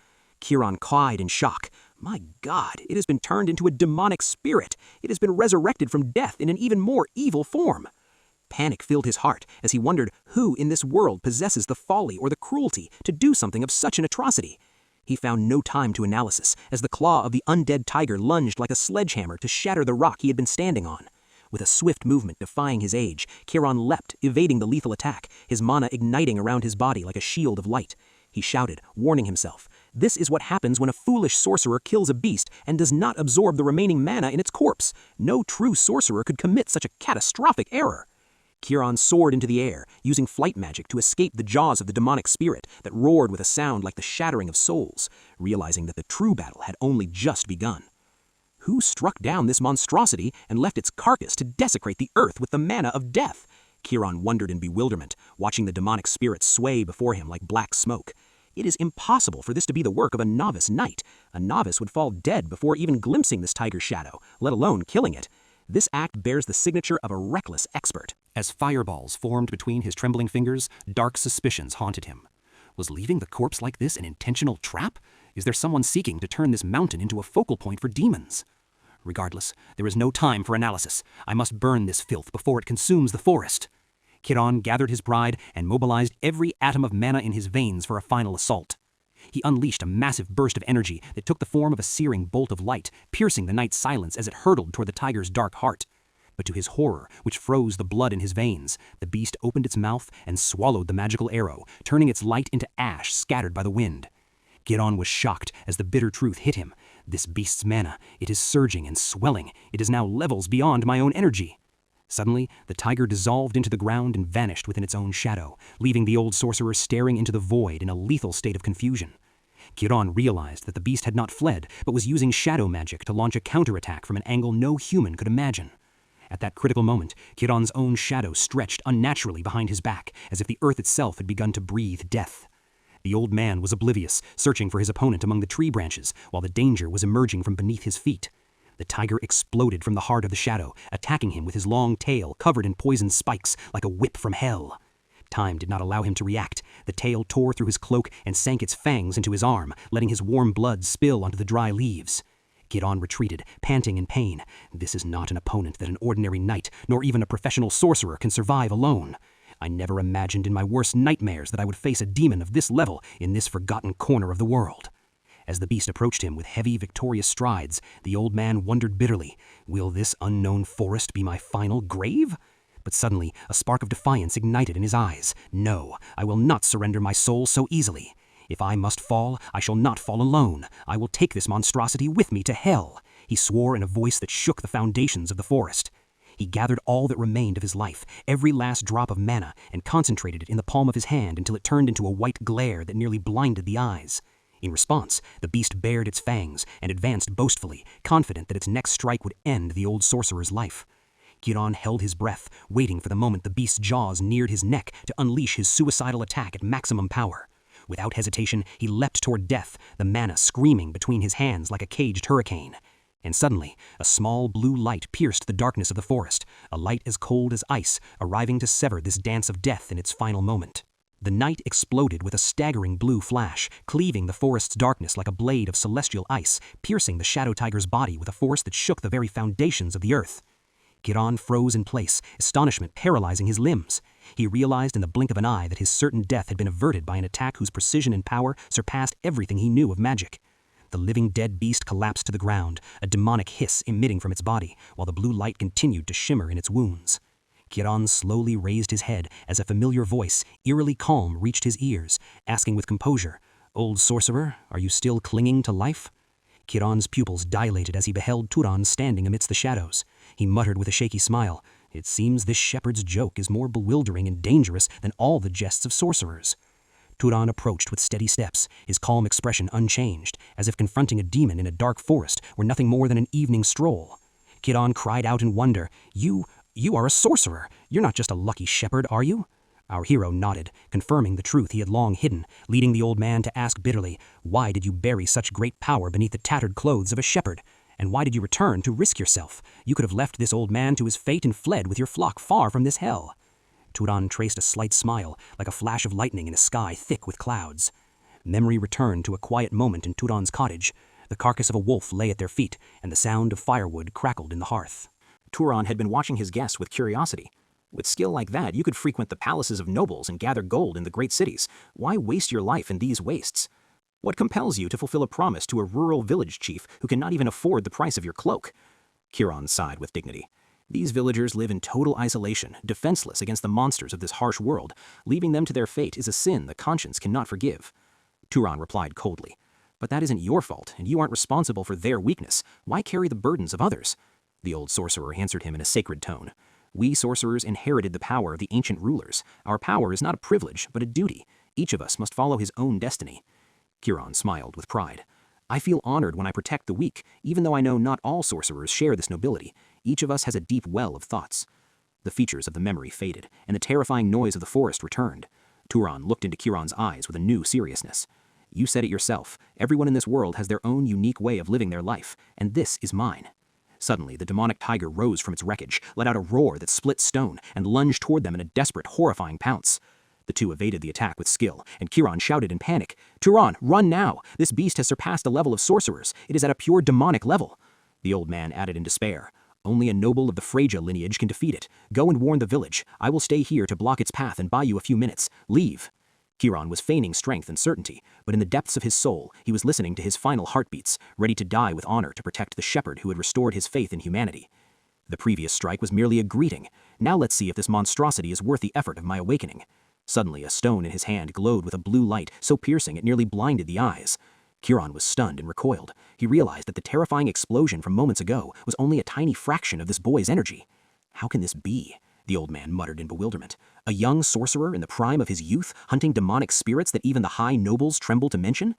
Turan cried in shock. My God, it has been turned into a demonic spirit. It has been resurrected from death in an even more evil form. Panic filled his heart as he wondered who in this world possesses the folly or the cruelty to do something of such an atrocity. He found no time to analysis as the claw of the undead tiger lunged like a sledgehammer to shatter the rock he had been standing on. With a swift movement defying his age, Turan leapt, evading the lethal attack, his mana igniting around his body like a shield of light. He shouted, warning himself, "This is what happens when a foolish sorcerer kills a beast and does not absorb the remaining mana in its corpse. No true sorcerer could commit such a catastrophic error." Turan soared into the air, using flight magic to escape the jaws of the demonic spirit that roared with a sound like the shattering of souls, realizing that the true battle had only just begun. Who struck down this monstrosity and left its carcass to desecrate the earth with the mana of death? Turan wondered in bewilderment, watching the demonic spirit sway before him like black smoke. It is impossible for this to be the work of a novice knight. A novice would fall dead before even glimpsing this tiger's shadow, let alone killing it. This act bears the signature of a reckless expert. As fireballs formed between his trembling fingers, dark suspicions haunted him. Was leaving the corpse like this an intentional trap? Is there someone seeking to turn this mountain into a focal point for demons? Regardless, there is no time for analysis. I must burn this filth before it consumes the forest. Turan gathered his pride and mobilized every atom of mana in his veins for a final assault. He unleashed a massive burst of energy that took the form of a searing bolt of light, piercing the night's silence as it hurtled toward the tiger's dark heart. But to his horror, which froze the blood in his veins, the beast opened its mouth and swallowed the magical arrow, turning its light into ash scattered by the wind. Turan was shocked as the bitter truth hit him. This beast's mana, it is surging and swelling. It is now levels beyond my own energy. Suddenly, the tiger dissolved into the ground and vanished within its own shadow, leaving the old sorcerer staring into the void in a lethal state of confusion. Turan realized that the beast had not fled, but was using shadow magic to launch a counterattack from an angle no human could imagine. At that critical moment, Turan's own shadow stretched unnaturally behind his back, as if the earth itself had begun to breathe death. The old man was oblivious, searching for his opponent among the tree branches, while the danger was emerging from beneath his feet. The tiger exploded from the heart of the shadow, attacking him with his long tail covered in poisoned spikes like a whip from hell. Time did not allow him to react. The tail tore through his cloak and sank its fangs into his arm, letting his warm blood spill onto the dry leaves. Turan retreated, panting in pain. This is not an opponent that an ordinary knight, nor even a professional sorcerer, can survive alone. I never imagined in my worst nightmares that I would face a demon of this level in this forgotten corner of the world. As the beast approached him with heavy, victorious strides, the old man wondered bitterly, will this unknown forest be my final grave? But suddenly, a spark of defiance ignited in his eyes. No, I will not surrender my soul so easily. If I must fall, I shall not fall alone. I will take this monstrosity with me to hell, he swore in a voice that shook the foundations of the forest. He gathered all that remained of his life, every last drop of mana, and concentrated it in the palm of his hand until it turned into a white glare that nearly blinded the eyes. In response, the beast bared its fangs and advanced boastfully, confident that its next strike would end the old sorcerer's life. Turan held his breath, waiting for the moment the beast's jaws neared his neck to unleash his suicidal attack at maximum power. Without hesitation, he leapt toward death, the mana screaming between his hands like a caged hurricane. And suddenly, a small blue light pierced the darkness of the forest, a light as cold as ice, arriving to sever this dance of death in its final moment. The night exploded with a staggering blue flash, cleaving the forest's darkness like a blade of celestial ice, piercing the shadow tiger's body with a force that shook the very foundations of the earth. Turan froze in place, astonishment paralyzing his limbs. He realized in the blink of an eye that his certain death had been averted by an attack whose precision and power surpassed everything he knew of magic. The living dead beast collapsed to the ground, a demonic hiss emitting from its body, while the blue light continued to shimmer in its wounds. Turan slowly raised his head as a familiar voice, eerily calm, reached his ears, asking with composure, "Old sorcerer, are you still clinging to life?" Turan's pupils dilated as he beheld Turan standing amidst the shadows. He muttered with a shaky smile, "It seems this shepherd's joke is more bewildering and dangerous than all the jests of sorcerers." Turan approached with steady steps, his calm expression unchanged, as if confronting a demon in a dark forest were nothing more than an evening stroll. Turan cried out in wonder, You are a sorcerer. You're not just a lucky shepherd, are you?" Our hero nodded, confirming the truth he had long hidden, leading the old man to ask bitterly, "Why did you bury such great power beneath the tattered clothes of a shepherd? And why did you return to risk yourself? You could have left this old man to his fate and fled with your flock far from this hell." Turan traced a slight smile, like a flash of lightning in a sky thick with clouds. Memory returned to a quiet moment in Turan's cottage. The carcass of a wolf lay at their feet, and the sound of firewood crackled in the hearth. Turan had been watching his guests with curiosity. With skill like that, you could frequent the palaces of nobles and gather gold in the great cities. Why waste your life in these wastes? What compels you to fulfill a promise to a rural village chief who cannot even afford the price of your cloak? Turan sighed with dignity. These villagers live in total isolation, defenseless against the monsters of this harsh world. Leaving them to their fate is a sin the conscience cannot forgive. Turan replied coldly, "But that isn't your fault, and you aren't responsible for their weakness. Why carry the burdens of others?" The old sorcerer answered him in a sacred tone. "We sorcerers inherited the power of the ancient rulers. Our power is not a privilege, but a duty. Each of us must follow his own destiny." Turan smiled with pride. "I feel honored when I protect the weak, even though I know not all sorcerers share this nobility. Each of us has a deep well of thoughts." The features of the memory faded, and the terrifying noise of the forest returned. Turan looked into Turan's eyes with a new seriousness. "You said it yourself. Everyone in this world has their own unique way of living their life, and this is mine." Suddenly, the demonic tiger rose from its wreckage, let out a roar that split stone, and lunged toward them in a desperate, horrifying pounce. The two evaded the attack with skill, and Turan shouted in panic, "Turan, run now! This beast has surpassed the level of sorcerers. It is at a pure demonic level." The old man added in despair, "Only a noble of the Freja lineage can defeat it. Go and warn the village. I will stay here to block its path and buy you a few minutes. Leave." Turan was feigning strength and certainty, but in the depths of his soul, he was listening to his final heartbeats, ready to die with honor to protect the shepherd who had restored his faith in humanity. The previous strike was merely a greeting. Now let's see if this monstrosity is worth the effort of my awakening. Suddenly, a stone in his hand glowed with a blue light so piercing it nearly blinded the eyes. Turan was stunned and recoiled. He realized that the terrifying explosion from moments ago was only a tiny fraction of this boy's energy. "How can this be?" the old man muttered in bewilderment. "A young sorcerer in the prime of his youth, hunting demonic spirits that even the high nobles tremble to mention?"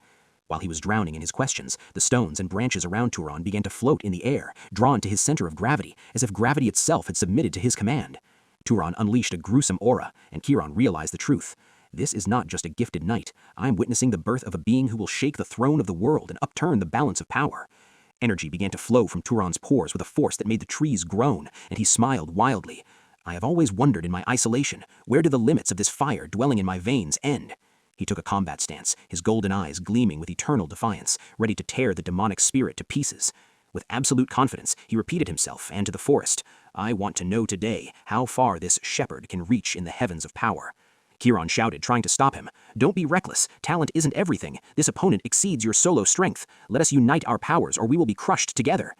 While he was drowning in his questions, the stones and branches around Turan began to float in the air, drawn to his center of gravity, as if gravity itself had submitted to his command. Turan unleashed a gruesome aura, and Turan realized the truth. This is not just a gifted knight. I am witnessing the birth of a being who will shake the throne of the world and upturn the balance of power. Energy began to flow from Turan's pores with a force that made the trees groan, and he smiled wildly. "I have always wondered in my isolation, where do the limits of this fire dwelling in my veins end?" He took a combat stance, his golden eyes gleaming with eternal defiance, ready to tear the demonic spirit to pieces. With absolute confidence, he repeated himself and to the forest, "I want to know today how far this shepherd can reach in the heavens of power." Turan shouted, trying to stop him. "Don't be reckless. Talent isn't everything. This opponent exceeds your solo strength. Let us unite our powers or we will be crushed together."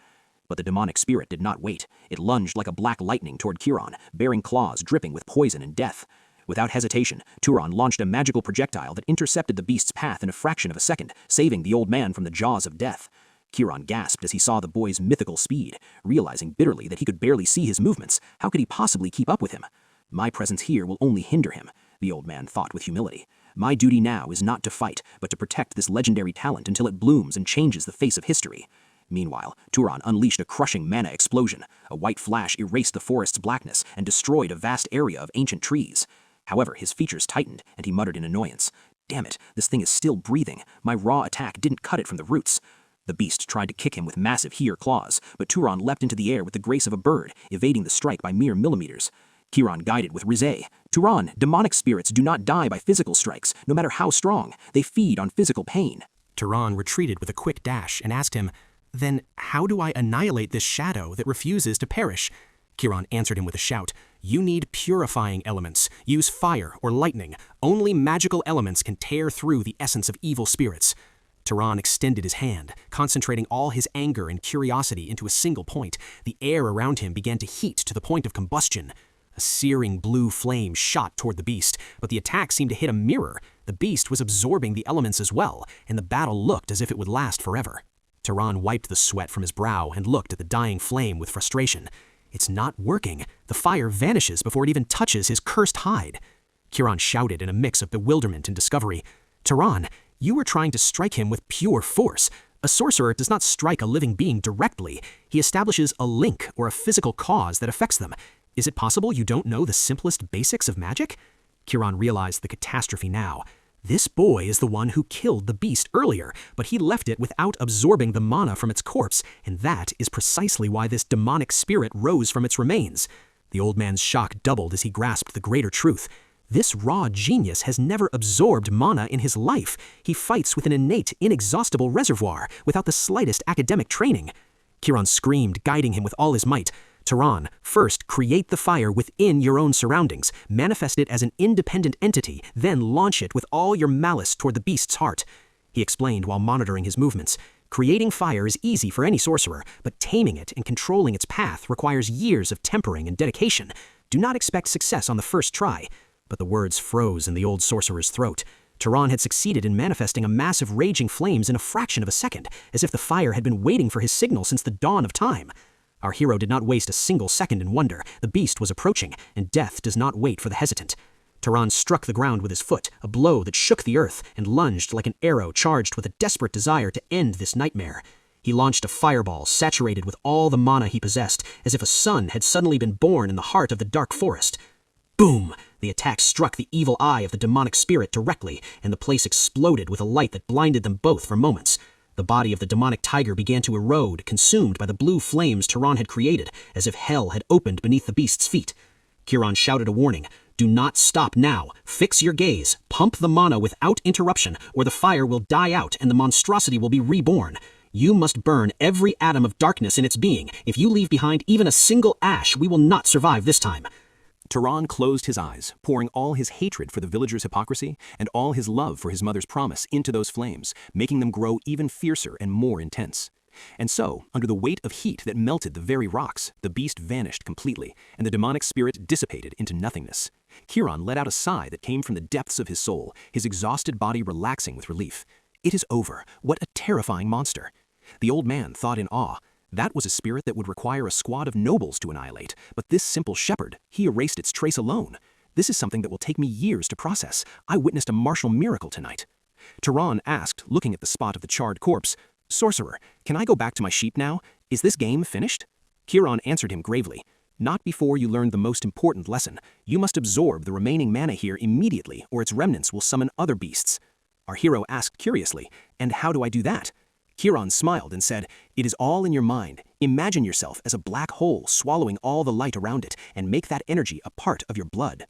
But the demonic spirit did not wait. It lunged like a black lightning toward Turan, bearing claws dripping with poison and death. Without hesitation, Turan launched a magical projectile that intercepted the beast's path in a fraction of a second, saving the old man from the jaws of death. Turan gasped as he saw the boy's mythical speed, realizing bitterly that he could barely see his movements. How could he possibly keep up with him? "My presence here will only hinder him," the old man thought with humility. "My duty now is not to fight, but to protect this legendary talent until it blooms and changes the face of history." Meanwhile, Turan unleashed a crushing mana explosion. A white flash erased the forest's blackness and destroyed a vast area of ancient trees. However, his features tightened, and he muttered in annoyance, "Damn it, this thing is still breathing. My raw attack didn't cut it from the roots." The beast tried to kick him with massive here claws, but Turan leapt into the air with the grace of a bird, evading the strike by mere millimeters. Turan guided with Rizé. "Turan, demonic spirits do not die by physical strikes, no matter how strong. They feed on physical pain." Turan retreated with a quick dash and asked him, "Then how do I annihilate this shadow that refuses to perish?" Turan answered him with a shout, "You need purifying elements. Use fire or lightning. Only magical elements can tear through the essence of evil spirits." Turan extended his hand, concentrating all his anger and curiosity into a single point. The air around him began to heat to the point of combustion. A searing blue flame shot toward the beast, but the attack seemed to hit a mirror. The beast was absorbing the elements as well, and the battle looked as if it would last forever. Turan wiped the sweat from his brow and looked at the dying flame with frustration. "It's not working. The fire vanishes before it even touches his cursed hide." Turan shouted in a mix of bewilderment and discovery, "Turan, you were trying to strike him with pure force. A sorcerer does not strike a living being directly. He establishes a link or a physical cause that affects them. Is it possible you don't know the simplest basics of magic?" Turan realized the catastrophe now. This boy is the one who killed the beast earlier, but he left it without absorbing the mana from its corpse, and that is precisely why this demonic spirit rose from its remains. The old man's shock doubled as he grasped the greater truth. This raw genius has never absorbed mana in his life. He fights with an innate, inexhaustible reservoir, without the slightest academic training. Turan screamed, guiding him with all his might. "Turan, first create the fire within your own surroundings, manifest it as an independent entity, then launch it with all your malice toward the beast's heart." He explained while monitoring his movements. "Creating fire is easy for any sorcerer, but taming it and controlling its path requires years of tempering and dedication. Do not expect success on the first try." But the words froze in the old sorcerer's throat. Turan had succeeded in manifesting a massive raging flames in a fraction of a second, as if the fire had been waiting for his signal since the dawn of time. Our hero did not waste a single second in wonder. The beast was approaching, and death does not wait for the hesitant. Turan struck the ground with his foot, a blow that shook the earth, and lunged like an arrow charged with a desperate desire to end this nightmare. He launched a fireball saturated with all the mana he possessed, as if a sun had suddenly been born in the heart of the dark forest. Boom! The attack struck the evil eye of the demonic spirit directly, and the place exploded with a light that blinded them both for moments. The body of the demonic tiger began to erode, consumed by the blue flames Turan had created, as if hell had opened beneath the beast's feet. Turan shouted a warning. "Do not stop now. Fix your gaze. Pump the mana without interruption, or the fire will die out and the monstrosity will be reborn. You must burn every atom of darkness in its being. If you leave behind even a single ash, we will not survive this time." Turan closed his eyes, pouring all his hatred for the villagers' hypocrisy and all his love for his mother's promise into those flames, making them grow even fiercer and more intense. And so, under the weight of heat that melted the very rocks, the beast vanished completely, and the demonic spirit dissipated into nothingness. Turan let out a sigh that came from the depths of his soul, his exhausted body relaxing with relief. It is over. What a terrifying monster. The old man thought in awe. That was a spirit that would require a squad of nobles to annihilate, but this simple shepherd, he erased its trace alone. This is something that will take me years to process. I witnessed a martial miracle tonight. Turan asked, looking at the spot of the charred corpse, "Sorcerer, can I go back to my sheep now? Is this game finished?" Turan answered him gravely, "Not before you learn the most important lesson. You must absorb the remaining mana here immediately, or its remnants will summon other beasts." Our hero asked curiously, "And how do I do that?" Turan smiled and said, "It is all in your mind. Imagine yourself as a black hole swallowing all the light around it, and make that energy a part of your blood."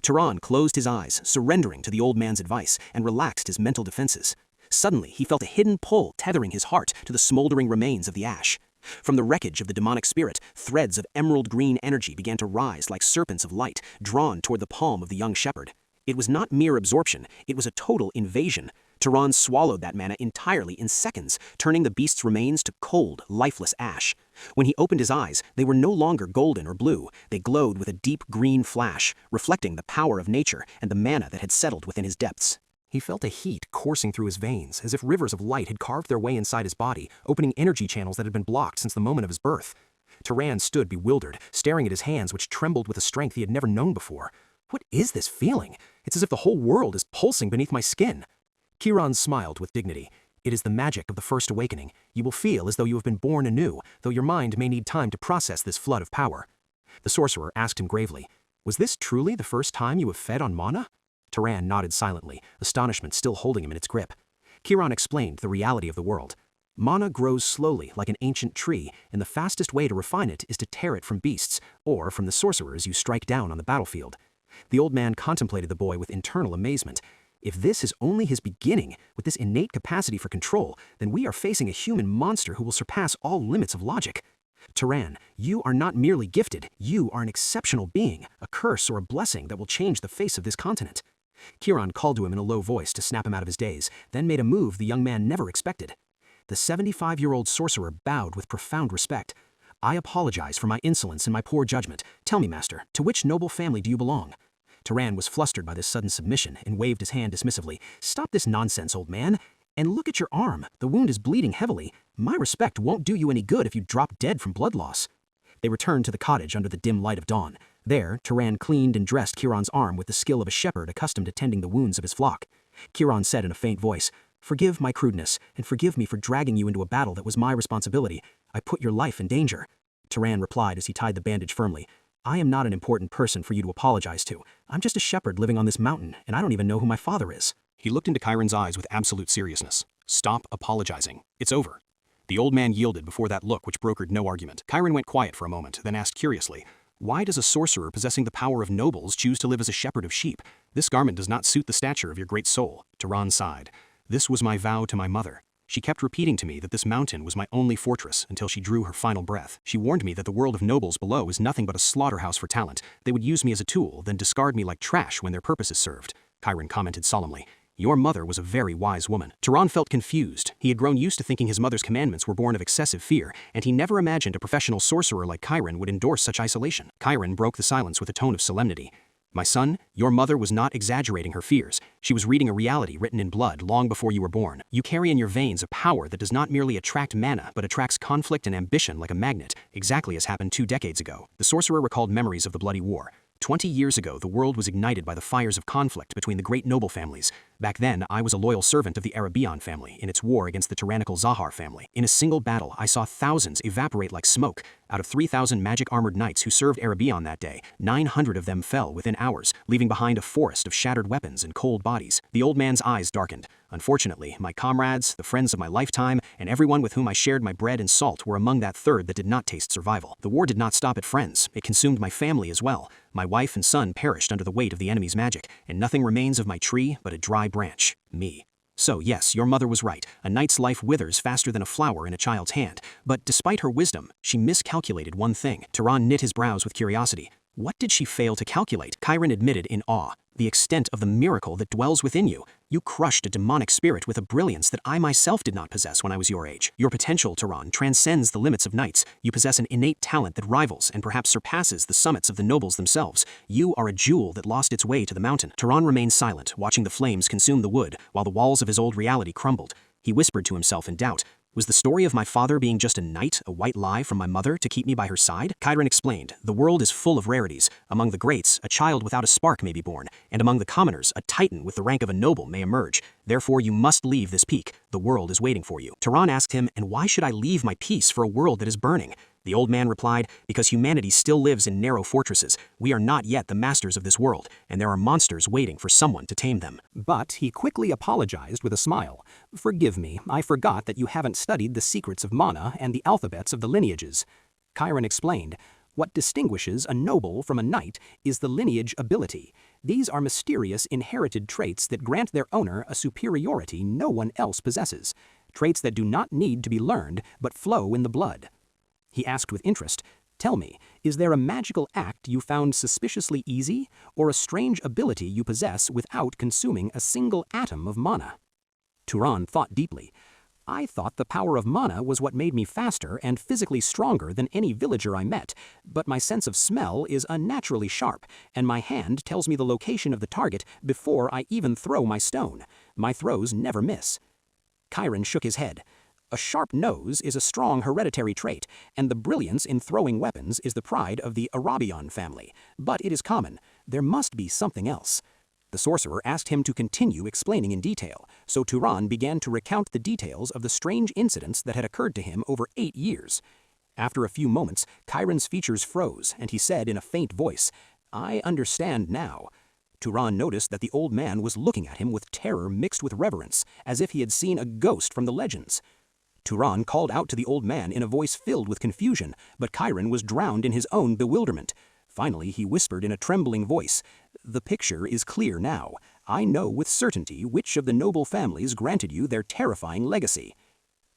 Turan closed his eyes, surrendering to the old man's advice, and relaxed his mental defenses. Suddenly, he felt a hidden pull tethering his heart to the smoldering remains of the ash. From the wreckage of the demonic spirit, threads of emerald green energy began to rise like serpents of light, drawn toward the palm of the young shepherd. It was not mere absorption, it was a total invasion. Turan swallowed that mana entirely in seconds, turning the beast's remains to cold, lifeless ash. When he opened his eyes, they were no longer golden or blue. They glowed with a deep green flash, reflecting the power of nature and the mana that had settled within his depths. He felt a heat coursing through his veins, as if rivers of light had carved their way inside his body, opening energy channels that had been blocked since the moment of his birth. Turan stood bewildered, staring at his hands which trembled with a strength he had never known before. What is this feeling? It's as if the whole world is pulsing beneath my skin. Kiran smiled with dignity. It is the magic of the first awakening. You will feel as though you have been born anew, though your mind may need time to process this flood of power. The sorcerer asked him gravely, "Was this truly the first time you have fed on mana?" Turan nodded silently, astonishment still holding him in its grip. Kiran explained the reality of the world. Mana grows slowly like an ancient tree, and the fastest way to refine it is to tear it from beasts, or from the sorcerers you strike down on the battlefield. The old man contemplated the boy with internal amazement. If this is only his beginning, with this innate capacity for control, then we are facing a human monster who will surpass all limits of logic. Turan, you are not merely gifted, you are an exceptional being, a curse or a blessing that will change the face of this continent. Kiran called to him in a low voice to snap him out of his daze, then made a move the young man never expected. The 75-year-old sorcerer bowed with profound respect. "I apologize for my insolence and my poor judgment. Tell me, master, to which noble family do you belong?" Turan was flustered by this sudden submission and waved his hand dismissively. "Stop this nonsense, old man. And look at your arm. The wound is bleeding heavily. My respect won't do you any good if you drop dead from blood loss." They returned to the cottage under the dim light of dawn. There, Turan cleaned and dressed Kiran's arm with the skill of a shepherd accustomed to tending the wounds of his flock. Kiran said in a faint voice, "Forgive my crudeness, and forgive me for dragging you into a battle that was my responsibility. I put your life in danger." Turan replied as he tied the bandage firmly, "I am not an important person for you to apologize to. I'm just a shepherd living on this mountain, and I don't even know who my father is." He looked into Chiron's eyes with absolute seriousness. "Stop apologizing. It's over." The old man yielded before that look which brokered no argument. Chiron went quiet for a moment, then asked curiously, "Why does a sorcerer possessing the power of nobles choose to live as a shepherd of sheep? This garment does not suit the stature of your great soul." Turan sighed. "This was my vow to my mother. She kept repeating to me that this mountain was my only fortress until she drew her final breath. She warned me that the world of nobles below is nothing but a slaughterhouse for talent. They would use me as a tool, then discard me like trash when their purpose is served." Chiron commented solemnly, "Your mother was a very wise woman." Turan felt confused. He had grown used to thinking his mother's commandments were born of excessive fear, and he never imagined a professional sorcerer like Chiron would endorse such isolation. Chiron broke the silence with a tone of solemnity. "My son, your mother was not exaggerating her fears. She was reading a reality written in blood long before you were born. You carry in your veins a power that does not merely attract mana, but attracts conflict and ambition like a magnet, exactly as happened 2 decades ago." The sorcerer recalled memories of the bloody war. 20 years ago, the world was ignited by the fires of conflict between the great noble families. Back then, I was a loyal servant of the Arabian family in its war against the tyrannical Zahar family. In a single battle, I saw thousands evaporate like smoke. Out of 3,000 magic-armored knights who served Arabian that day, 900 of them fell within hours, leaving behind a forest of shattered weapons and cold bodies. The old man's eyes darkened. Unfortunately, my comrades, the friends of my lifetime, and everyone with whom I shared my bread and salt were among that third that did not taste survival. The war did not stop at friends. It consumed my family as well. My wife and son perished under the weight of the enemy's magic, and nothing remains of my tree but a dry branch. Me. So yes, your mother was right. A knight's life withers faster than a flower in a child's hand. But despite her wisdom, she miscalculated one thing. Turan knit his brows with curiosity. What did she fail to calculate? Chiron admitted in awe. The extent of the miracle that dwells within you. You crushed a demonic spirit with a brilliance that I myself did not possess when I was your age. Your potential, Turan, transcends the limits of knights. You possess an innate talent that rivals and perhaps surpasses the summits of the nobles themselves. You are a jewel that lost its way to the mountain. Turan remained silent, watching the flames consume the wood, while the walls of his old reality crumbled. He whispered to himself in doubt. Was the story of my father being just a knight, a white lie from my mother to keep me by her side? Chiron explained, the world is full of rarities. Among the greats, a child without a spark may be born, and among the commoners, a titan with the rank of a noble may emerge. Therefore, you must leave this peak. The world is waiting for you. Turan asked him, and why should I leave my peace for a world that is burning? The old man replied, because humanity still lives in narrow fortresses. We are not yet the masters of this world, and there are monsters waiting for someone to tame them. But he quickly apologized with a smile. Forgive me, I forgot that you haven't studied the secrets of mana and the alphabets of the lineages. Chiron explained, what distinguishes a noble from a knight is the lineage ability. These are mysterious inherited traits that grant their owner a superiority no one else possesses. Traits that do not need to be learned, but flow in the blood. He asked with interest, tell me, Is there a magical act you found suspiciously easy, or a strange ability you possess without consuming a single atom of mana? Turan thought deeply. I thought the power of mana was what made me faster and physically stronger than any villager I met, but my sense of smell is unnaturally sharp, and my hand tells me the location of the target before I even throw my stone. My throws never miss. Chiron shook his head. A sharp nose is a strong hereditary trait, and the brilliance in throwing weapons is the pride of the Arabian family, but it is common. There must be something else. The sorcerer asked him to continue explaining in detail, so Turan began to recount the details of the strange incidents that had occurred to him over 8 years. After a few moments, Chiron's features froze, and he said in a faint voice, "I understand now." Turan noticed that the old man was looking at him with terror mixed with reverence, as if he had seen a ghost from the legends. Turan called out to the old man in a voice filled with confusion, but Chiron was drowned in his own bewilderment. Finally, he whispered in a trembling voice, "The picture is clear now. I know with certainty which of the noble families granted you their terrifying legacy."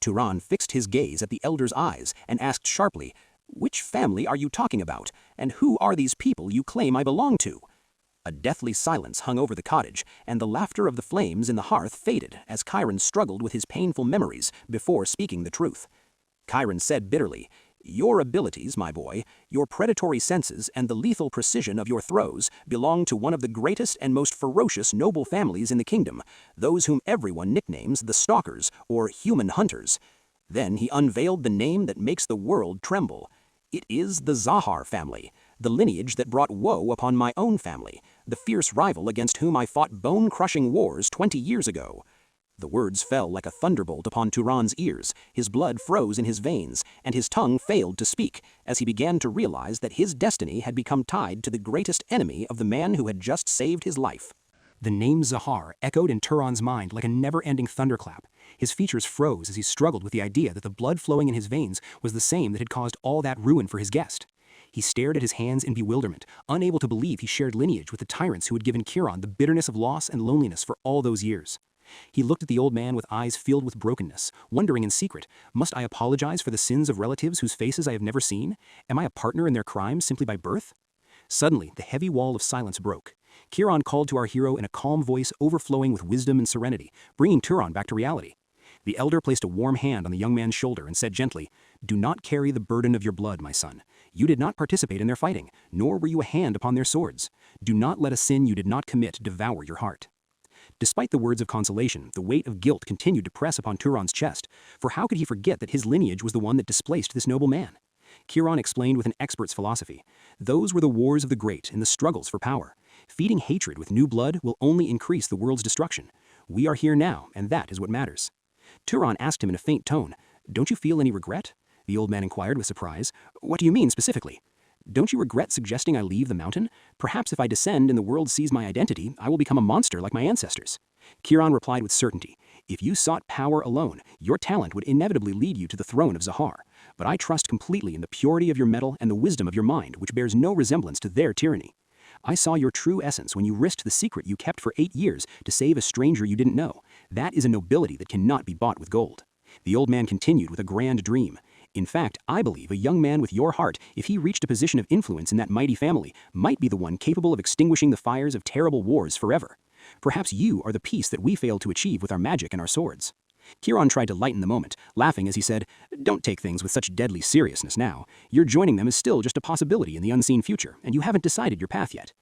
Turan fixed his gaze at the elder's eyes and asked sharply, "Which family are you talking about, and who are these people you claim I belong to?" A deathly silence hung over the cottage, and the laughter of the flames in the hearth faded as Chiron struggled with his painful memories before speaking the truth. Chiron said bitterly, "Your abilities, my boy, your predatory senses, and the lethal precision of your throws belong to one of the greatest and most ferocious noble families in the kingdom, those whom everyone nicknames the Stalkers, or Human Hunters." Then he unveiled the name that makes the world tremble. It is the Zahar family, the lineage that brought woe upon my own family, the fierce rival against whom I fought bone-crushing wars 20 years ago. The words fell like a thunderbolt upon Turan's ears, his blood froze in his veins, and his tongue failed to speak, as he began to realize that his destiny had become tied to the greatest enemy of the man who had just saved his life. The name Zahar echoed in Turan's mind like a never-ending thunderclap. His features froze as he struggled with the idea that the blood flowing in his veins was the same that had caused all that ruin for his guest. He stared at his hands in bewilderment, unable to believe he shared lineage with the tyrants who had given Chiron the bitterness of loss and loneliness for all those years. He looked at the old man with eyes filled with brokenness, wondering in secret, must I apologize for the sins of relatives whose faces I have never seen? Am I a partner in their crimes simply by birth? Suddenly, the heavy wall of silence broke. Chiron called to our hero in a calm voice overflowing with wisdom and serenity, bringing Turan back to reality. The elder placed a warm hand on the young man's shoulder and said gently, "Do not carry the burden of your blood, my son. You did not participate in their fighting, nor were you a hand upon their swords. Do not let a sin you did not commit devour your heart." Despite the words of consolation, the weight of guilt continued to press upon Turan's chest, for how could he forget that his lineage was the one that displaced this noble man? Chiron explained with an expert's philosophy, "Those were the wars of the great and the struggles for power. Feeding hatred with new blood will only increase the world's destruction. We are here now, and that is what matters." Turan asked him in a faint tone, "Don't you feel any regret?" The old man inquired with surprise. "What do you mean specifically?" "Don't you regret suggesting I leave the mountain? Perhaps if I descend and the world sees my identity, I will become a monster like my ancestors." Chiron replied with certainty, "If you sought power alone, your talent would inevitably lead you to the throne of Zahar. But I trust completely in the purity of your metal and the wisdom of your mind, which bears no resemblance to their tyranny. I saw your true essence when you risked the secret you kept for 8 years to save a stranger you didn't know. That is a nobility that cannot be bought with gold." The old man continued with a grand dream. "In fact, I believe a young man with your heart, if he reached a position of influence in that mighty family, might be the one capable of extinguishing the fires of terrible wars forever. Perhaps you are the peace that we failed to achieve with our magic and our swords." Chiron tried to lighten the moment, laughing as he said, "Don't take things with such deadly seriousness now. Your joining them is still just a possibility in the unseen future, and you haven't decided your path yet."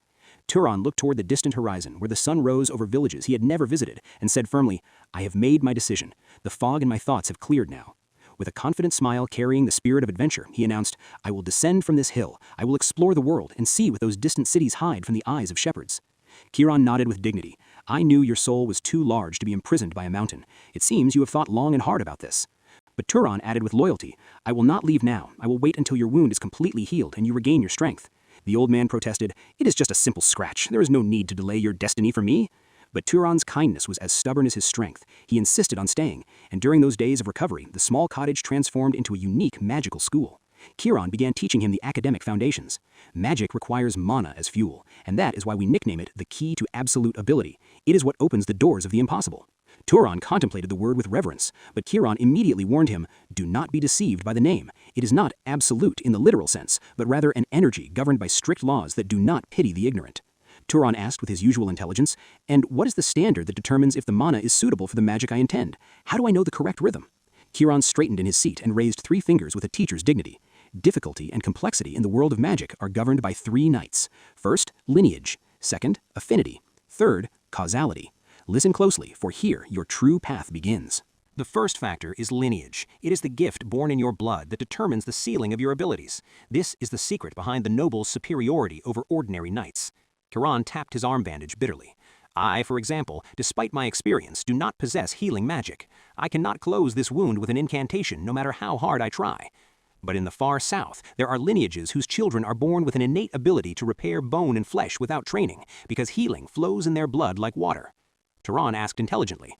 Turan looked toward the distant horizon, where the sun rose over villages he had never visited, and said firmly, "I have made my decision. The fog in my thoughts have cleared now." With a confident smile carrying the spirit of adventure, he announced, "I will descend from this hill. I will explore the world and see what those distant cities hide from the eyes of shepherds." Chiron nodded with dignity. "I knew your soul was too large to be imprisoned by a mountain. It seems you have thought long and hard about this." But Turan added with loyalty, "I will not leave now. I will wait until your wound is completely healed and you regain your strength." The old man protested, "It is just a simple scratch. There is no need to delay your destiny for me." But Turan's kindness was as stubborn as his strength. He insisted on staying, and during those days of recovery, the small cottage transformed into a unique magical school. Turan began teaching him the academic foundations. Magic requires mana as fuel, and that is why we nickname it the key to absolute ability. It is what opens the doors of the impossible. Turan contemplated the word with reverence, but Turan immediately warned him, do not be deceived by the name. It is not absolute in the literal sense, but rather an energy governed by strict laws that do not pity the ignorant. Turan asked with his usual intelligence, and what is the standard that determines if the mana is suitable for the magic I intend? How do I know the correct rhythm? Turan straightened in his seat and raised 3 fingers with a teacher's dignity. Difficulty and complexity in the world of magic are governed by 3 knights. First, lineage. Second, affinity. Third, causality. Listen closely, for here your true path begins. The first factor is lineage. It is the gift born in your blood that determines the ceiling of your abilities. This is the secret behind the noble's superiority over ordinary knights. Turan tapped his arm bandage bitterly. I, for example, despite my experience, do not possess healing magic. I cannot close this wound with an incantation, no matter how hard I try. But in the far south, there are lineages whose children are born with an innate ability to repair bone and flesh without training, because healing flows in their blood like water. Turan asked intelligently,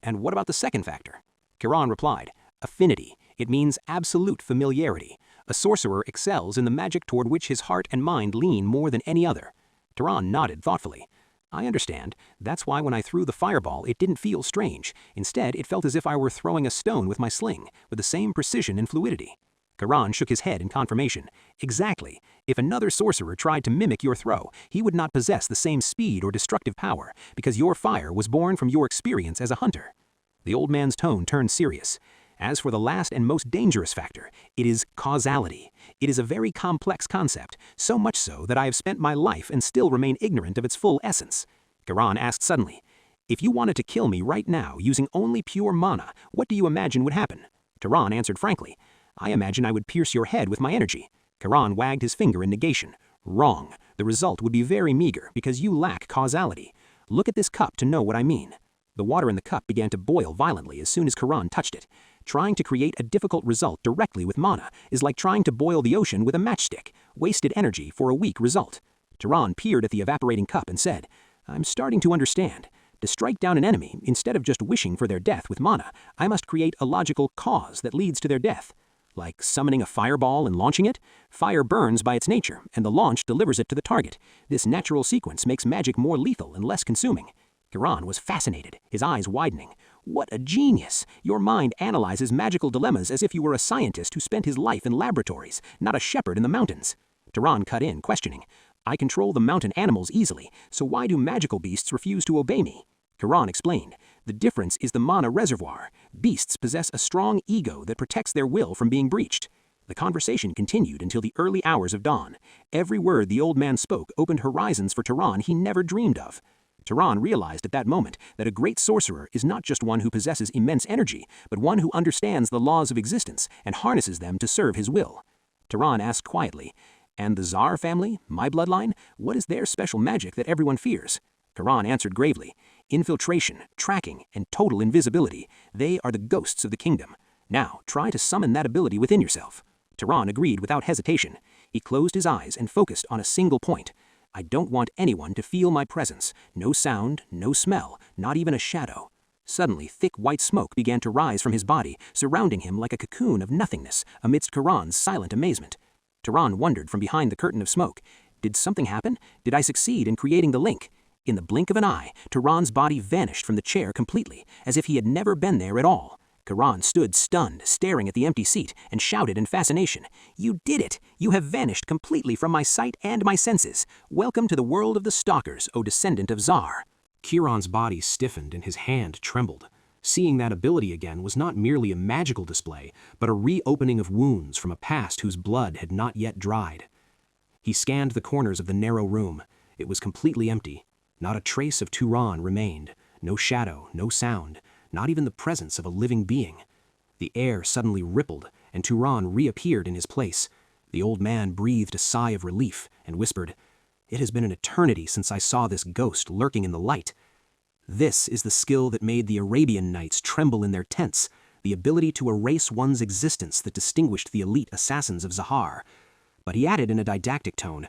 and what about the second factor? Turan replied, affinity. It means absolute familiarity. A sorcerer excels in the magic toward which his heart and mind lean more than any other. Turan nodded thoughtfully. I understand. That's why when I threw the fireball, it didn't feel strange. Instead, it felt as if I were throwing a stone with my sling, with the same precision and fluidity. Turan shook his head in confirmation. Exactly. If another sorcerer tried to mimic your throw, he would not possess the same speed or destructive power, because your fire was born from your experience as a hunter. The old man's tone turned serious. As for the last and most dangerous factor, it is causality. It is a very complex concept, so much so that I have spent my life and still remain ignorant of its full essence. Turan asked suddenly, if you wanted to kill me right now using only pure mana, what do you imagine would happen? Turan answered frankly, I imagine I would pierce your head with my energy. Turan wagged his finger in negation. Wrong. The result would be very meager because you lack causality. Look at this cup to know what I mean. The water in the cup began to boil violently as soon as Turan touched it. Trying to create a difficult result directly with mana is like trying to boil the ocean with a matchstick. Wasted energy for a weak result. Turan peered at the evaporating cup and said, I'm starting to understand. To strike down an enemy, instead of just wishing for their death with mana, I must create a logical cause that leads to their death. Like summoning a fireball and launching it? Fire burns by its nature, and the launch delivers it to the target. This natural sequence makes magic more lethal and less consuming. Turan was fascinated, his eyes widening. What a genius! Your mind analyzes magical dilemmas as if you were a scientist who spent his life in laboratories, not a shepherd in the mountains. Turan cut in, questioning. I control the mountain animals easily, so why do magical beasts refuse to obey me? Turan explained, the difference is the mana reservoir. Beasts possess a strong ego that protects their will from being breached. The conversation continued until the early hours of dawn. Every word the old man spoke opened horizons for Turan he never dreamed of. Turan realized at that moment that a great sorcerer is not just one who possesses immense energy, but one who understands the laws of existence and harnesses them to serve his will. Turan asked quietly, and the Tsar family, my bloodline, what is their special magic that everyone fears? Turan answered gravely, infiltration, tracking, and total invisibility. They are the ghosts of the kingdom. Now, try to summon that ability within yourself. Turan agreed without hesitation. He closed his eyes and focused on a single point. I don't want anyone to feel my presence. No sound, no smell, not even a shadow. Suddenly, thick white smoke began to rise from his body, surrounding him like a cocoon of nothingness, amidst Turan's silent amazement. Turan wondered from behind the curtain of smoke. Did something happen? Did I succeed in creating the link? In the blink of an eye, Turan's body vanished from the chair completely, as if he had never been there at all. Turan stood stunned, staring at the empty seat, and shouted in fascination, You did it! You have vanished completely from my sight and my senses. Welcome to the world of the stalkers, O descendant of Tsar. Turan's body stiffened and his hand trembled. Seeing that ability again was not merely a magical display, but a reopening of wounds from a past whose blood had not yet dried. He scanned the corners of the narrow room. It was completely empty. Not a trace of Turan remained. No shadow, no sound, not even the presence of a living being. The air suddenly rippled, and Turan reappeared in his place. The old man breathed a sigh of relief and whispered, It has been an eternity since I saw this ghost lurking in the light. This is the skill that made the Arabian knights tremble in their tents, the ability to erase one's existence that distinguished the elite assassins of Zahar. But he added in a didactic tone,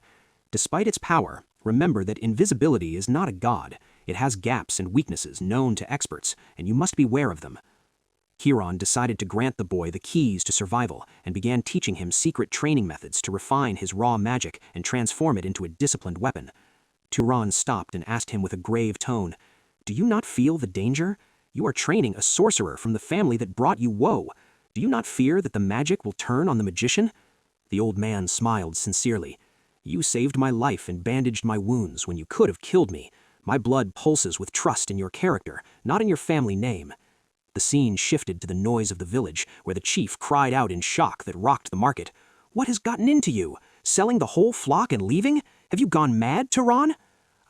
Despite its power, remember that invisibility is not a god. It has gaps and weaknesses known to experts, and you must beware of them. Turan decided to grant the boy the keys to survival and began teaching him secret training methods to refine his raw magic and transform it into a disciplined weapon. Turan stopped and asked him with a grave tone, "Do you not feel the danger? You are training a sorcerer from the family that brought you woe. Do you not fear that the magic will turn on the magician?" The old man smiled sincerely. "You saved my life and bandaged my wounds when you could have killed me. My blood pulses with trust in your character, not in your family name." The scene shifted to the noise of the village, where the chief cried out in shock that rocked the market. "What has gotten into you? Selling the whole flock and leaving? Have you gone mad, Turan?"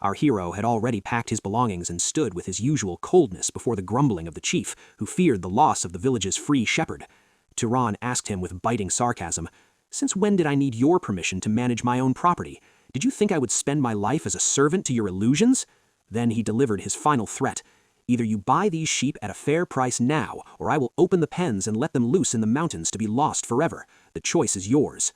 Our hero had already packed his belongings and stood with his usual coldness before the grumbling of the chief, who feared the loss of the village's free shepherd. Turan asked him with biting sarcasm, "Since when did I need your permission to manage my own property? Did you think I would spend my life as a servant to your illusions?" Then he delivered his final threat. "Either you buy these sheep at a fair price now, or I will open the pens and let them loose in the mountains to be lost forever. The choice is yours."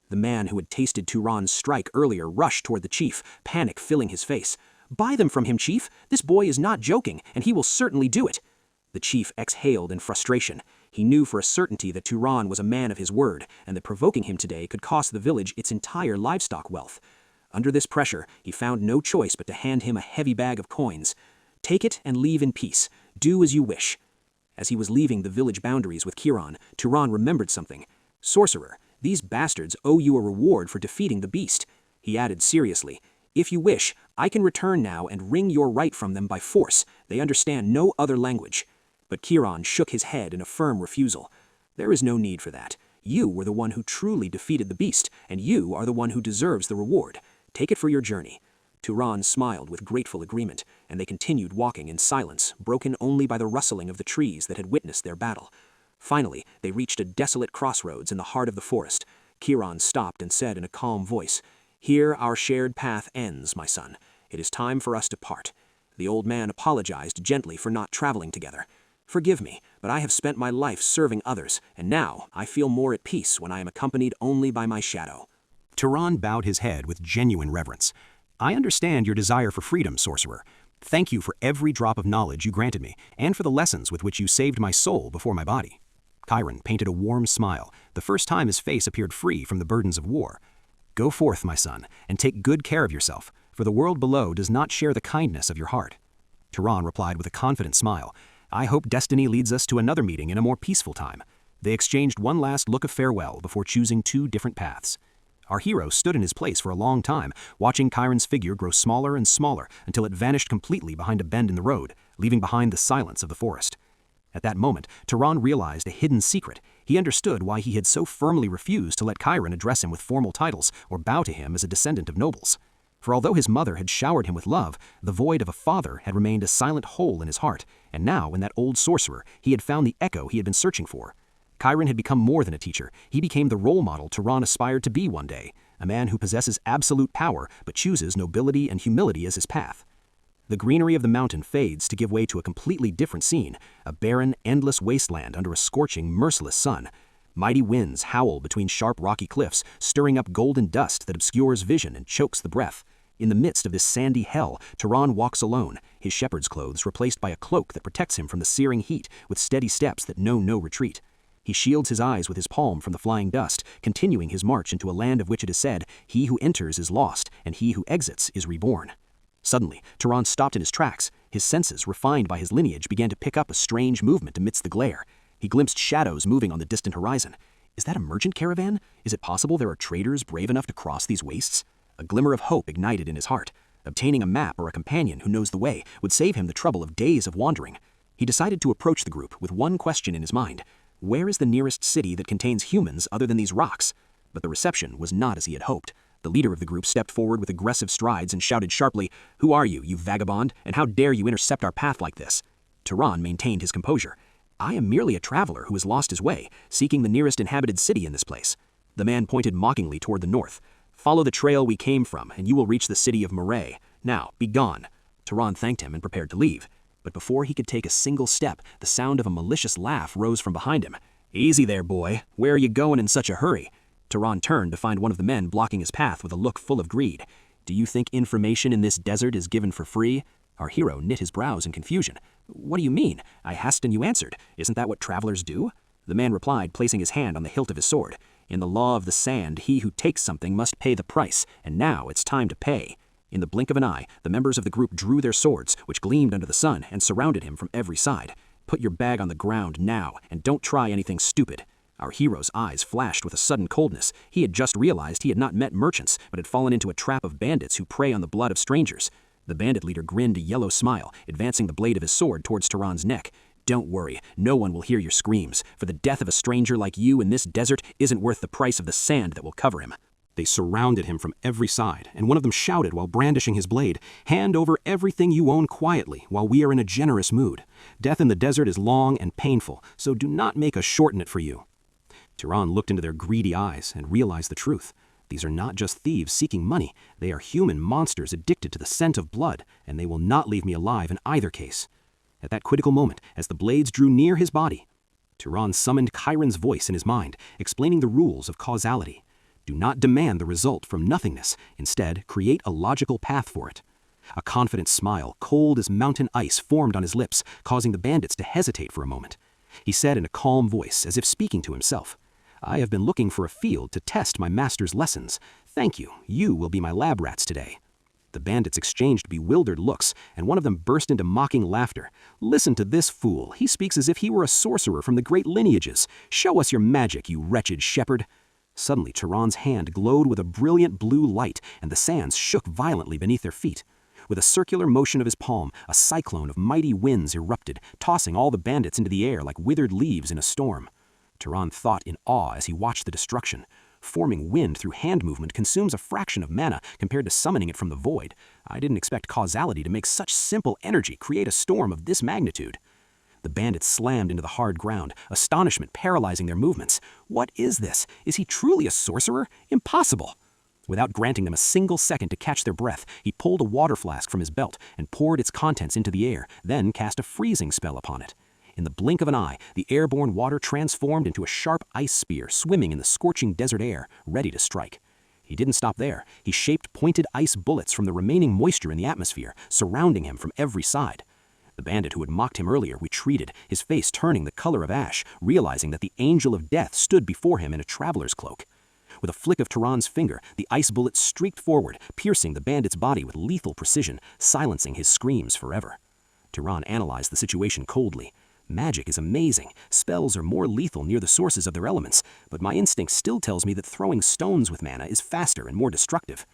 The man who had tasted Turan's strike earlier rushed toward the chief, panic filling his face. "Buy them from him, chief. This boy is not joking, and he will certainly do it." The chief exhaled in frustration. He knew for a certainty that Turan was a man of his word, and that provoking him today could cost the village its entire livestock wealth. Under this pressure, he found no choice but to hand him a heavy bag of coins. "Take it and leave in peace. Do as you wish." As he was leaving the village boundaries with Turan remembered something. "Sorcerer, these bastards owe you a reward for defeating the beast." He added seriously, "If you wish, I can return now and wring your right from them by force. They understand no other language." But Turan shook his head in a firm refusal. "There is no need for that. You were the one who truly defeated the beast, and you are the one who deserves the reward. Take it for your journey." Turan smiled with grateful agreement, and they continued walking in silence, broken only by the rustling of the trees that had witnessed their battle. Finally, they reached a desolate crossroads in the heart of the forest. Turan stopped and said in a calm voice, "Here our shared path ends, my son. It is time for us to part." The old man apologized gently for not traveling together. "Forgive me, but I have spent my life serving others, and now I feel more at peace when I am accompanied only by my shadow." Turan bowed his head with genuine reverence. "I understand your desire for freedom, sorcerer. Thank you for every drop of knowledge you granted me, and for the lessons with which you saved my soul before my body." Chiron painted a warm smile, the first time his face appeared free from the burdens of war. "Go forth, my son, and take good care of yourself, for the world below does not share the kindness of your heart." Turan replied with a confident smile, "I hope destiny leads us to another meeting in a more peaceful time." They exchanged one last look of farewell before choosing two different paths. Our hero stood in his place for a long time, watching Chiron's figure grow smaller and smaller until it vanished completely behind a bend in the road, leaving behind the silence of the forest. At that moment, Turan realized a hidden secret. He understood why he had so firmly refused to let Chiron address him with formal titles or bow to him as a descendant of nobles. For although his mother had showered him with love, the void of a father had remained a silent hole in his heart, and now in that old sorcerer he had found the echo he had been searching for. Chiron had become more than a teacher. He became the role model Turan aspired to be one day, a man who possesses absolute power but chooses nobility and humility as his path. The greenery of the mountain fades to give way to a completely different scene, a barren, endless wasteland under a scorching, merciless sun. Mighty winds howl between sharp rocky cliffs, stirring up golden dust that obscures vision and chokes the breath. In the midst of this sandy hell, Turan walks alone, his shepherd's clothes replaced by a cloak that protects him from the searing heat with steady steps that know no retreat. He shields his eyes with his palm from the flying dust, continuing his march into a land of which it is said, "He who enters is lost, and he who exits is reborn." Suddenly, Turan stopped in his tracks. His senses, refined by his lineage, began to pick up a strange movement amidst the glare. He glimpsed shadows moving on the distant horizon. Is that a merchant caravan? Is it possible there are traders brave enough to cross these wastes? A glimmer of hope ignited in his heart. Obtaining a map or a companion who knows the way would save him the trouble of days of wandering. He decided to approach the group with one question in his mind. Where is the nearest city that contains humans other than these rocks? But the reception was not as he had hoped. The leader of the group stepped forward with aggressive strides and shouted sharply, "Who are you, you vagabond, and how dare you intercept our path like this?" Turan maintained his composure. "I am merely a traveler who has lost his way, seeking the nearest inhabited city in this place." The man pointed mockingly toward the north. "Follow the trail we came from, and you will reach the city of Moray. Now, be gone." Turan thanked him and prepared to leave. But before he could take a single step, the sound of a malicious laugh rose from behind him. "Easy there, boy. Where are you going in such a hurry?" Turan turned to find one of the men blocking his path with a look full of greed. "Do you think information in this desert is given for free?" Our hero knit his brows in confusion. "What do you mean?" I asked and you answered. "Isn't that what travelers do?" The man replied, placing his hand on the hilt of his sword. "In the law of the sand, he who takes something must pay the price, and now it's time to pay." In the blink of an eye, the members of the group drew their swords, which gleamed under the sun, and surrounded him from every side. "Put your bag on the ground now, and don't try anything stupid." Our hero's eyes flashed with a sudden coldness. He had just realized he had not met merchants, but had fallen into a trap of bandits who prey on the blood of strangers. The bandit leader grinned a yellow smile, advancing the blade of his sword towards Turan's neck. "Don't worry, no one will hear your screams, for the death of a stranger like you in this desert isn't worth the price of the sand that will cover him." They surrounded him from every side, and one of them shouted while brandishing his blade, "Hand over everything you own quietly, while we are in a generous mood. Death in the desert is long and painful, so do not make us shorten it for you." Turan looked into their greedy eyes and realized the truth. These are not just thieves seeking money, they are human monsters addicted to the scent of blood, and they will not leave me alive in either case. At that critical moment, as the blades drew near his body, Turan summoned Chiron's voice in his mind, explaining the rules of causality. Do not demand the result from nothingness. Instead, create a logical path for it. A confident smile, cold as mountain ice, formed on his lips, causing the bandits to hesitate for a moment. He said in a calm voice, as if speaking to himself, "I have been looking for a field to test my master's lessons. Thank you. You will be my lab rats today." The bandits exchanged bewildered looks, and one of them burst into mocking laughter. "Listen to this fool. He speaks as if he were a sorcerer from the great lineages. Show us your magic, you wretched shepherd." Suddenly, Turan's hand glowed with a brilliant blue light, and the sands shook violently beneath their feet. With a circular motion of his palm, a cyclone of mighty winds erupted, tossing all the bandits into the air like withered leaves in a storm. Turan thought in awe as he watched the destruction. Forming wind through hand movement consumes a fraction of mana compared to summoning it from the void. I didn't expect causality to make such simple energy create a storm of this magnitude. The bandits slammed into the hard ground, astonishment paralyzing their movements. What is this? Is he truly a sorcerer? Impossible! Without granting them a single second to catch their breath, he pulled a water flask from his belt and poured its contents into the air, then cast a freezing spell upon it. In the blink of an eye, the airborne water transformed into a sharp ice spear swimming in the scorching desert air, ready to strike. He didn't stop there. He shaped pointed ice bullets from the remaining moisture in the atmosphere, surrounding him from every side. The bandit who had mocked him earlier retreated, his face turning the color of ash, realizing that the angel of death stood before him in a traveler's cloak. With a flick of Turan's finger, the ice bullet streaked forward, piercing the bandit's body with lethal precision, silencing his screams forever. Turan analyzed the situation coldly. Magic is amazing. Spells are more lethal near the sources of their elements, but my instinct still tells me that throwing stones with mana is faster and more destructive.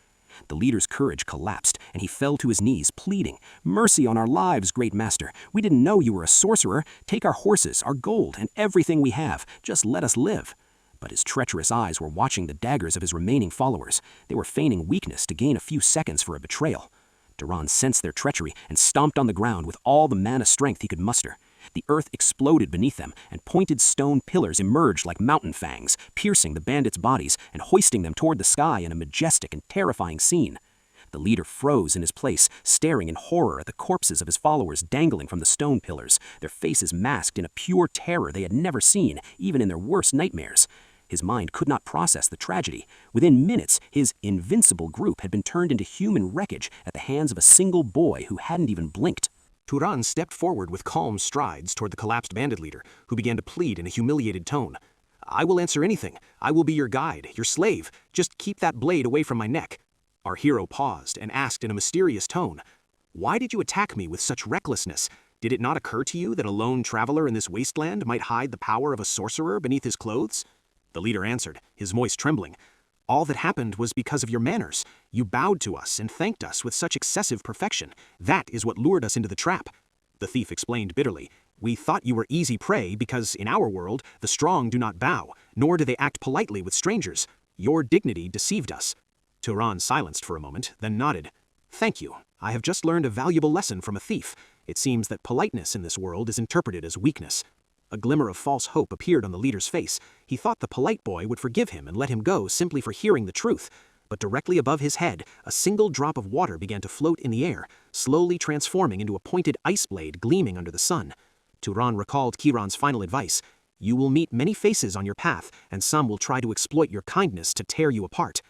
The leader's courage collapsed, and he fell to his knees, pleading, "Mercy on our lives, great master. We didn't know you were a sorcerer. Take our horses, our gold, and everything we have. Just let us live." But his treacherous eyes were watching the daggers of his remaining followers. They were feigning weakness to gain a few seconds for a betrayal. Turan sensed their treachery and stomped on the ground with all the mana strength he could muster. The earth exploded beneath them, and pointed stone pillars emerged like mountain fangs, piercing the bandits' bodies and hoisting them toward the sky in a majestic and terrifying scene. The leader froze in his place, staring in horror at the corpses of his followers dangling from the stone pillars, their faces masked in a pure terror they had never seen, even in their worst nightmares. His mind could not process the tragedy. Within minutes, his invincible group had been turned into human wreckage at the hands of a single boy who hadn't even blinked. Turan stepped forward with calm strides toward the collapsed bandit leader, who began to plead in a humiliated tone. "I will answer anything. I will be your guide, your slave. Just keep that blade away from my neck." Our hero paused and asked in a mysterious tone, "Why did you attack me with such recklessness? Did it not occur to you that a lone traveler in this wasteland might hide the power of a sorcerer beneath his clothes?" The leader answered, his voice trembling, "All that happened was because of your manners. You bowed to us and thanked us with such excessive perfection. That is what lured us into the trap." The thief explained bitterly, "We thought you were easy prey because, in our world, the strong do not bow, nor do they act politely with strangers. Your dignity deceived us." Turan silenced for a moment, then nodded. "Thank you. I have just learned a valuable lesson from a thief. It seems that politeness in this world is interpreted as weakness." A glimmer of false hope appeared on the leader's face. He thought the polite boy would forgive him and let him go simply for hearing the truth. But directly above his head, a single drop of water began to float in the air, slowly transforming into a pointed ice blade gleaming under the sun. Turan recalled Chiron's final advice, "You will meet many faces on your path, and some will try to exploit your kindness to tear you apart.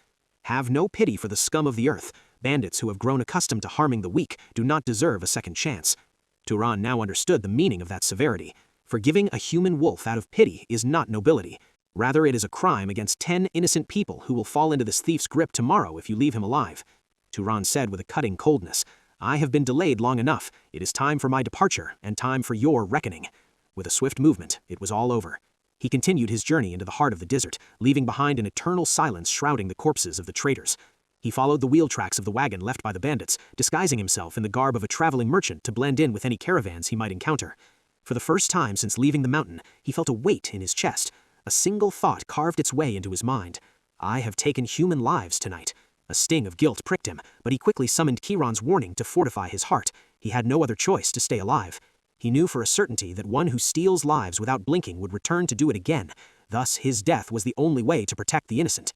Have no pity for the scum of the earth. Bandits who have grown accustomed to harming the weak do not deserve a second chance. Turan now understood the meaning of that severity. Forgiving a human wolf out of pity is not nobility. Rather, it is a crime against 10 innocent people who will fall into this thief's grip tomorrow if you leave him alive. Turan said with a cutting coldness, "I have been delayed long enough. It is time for my departure, and time for your reckoning." With a swift movement, it was all over. He continued his journey into the heart of the desert, leaving behind an eternal silence shrouding the corpses of the traitors. He followed the wheel tracks of the wagon left by the bandits, disguising himself in the garb of a traveling merchant to blend in with any caravans he might encounter. For the first time since leaving the mountain, he felt a weight in his chest. A single thought carved its way into his mind. "I have taken human lives tonight." A sting of guilt pricked him, but he quickly summoned Chiron's warning to fortify his heart. He had no other choice to stay alive. He knew for a certainty that one who steals lives without blinking would return to do it again. Thus, his death was the only way to protect the innocent.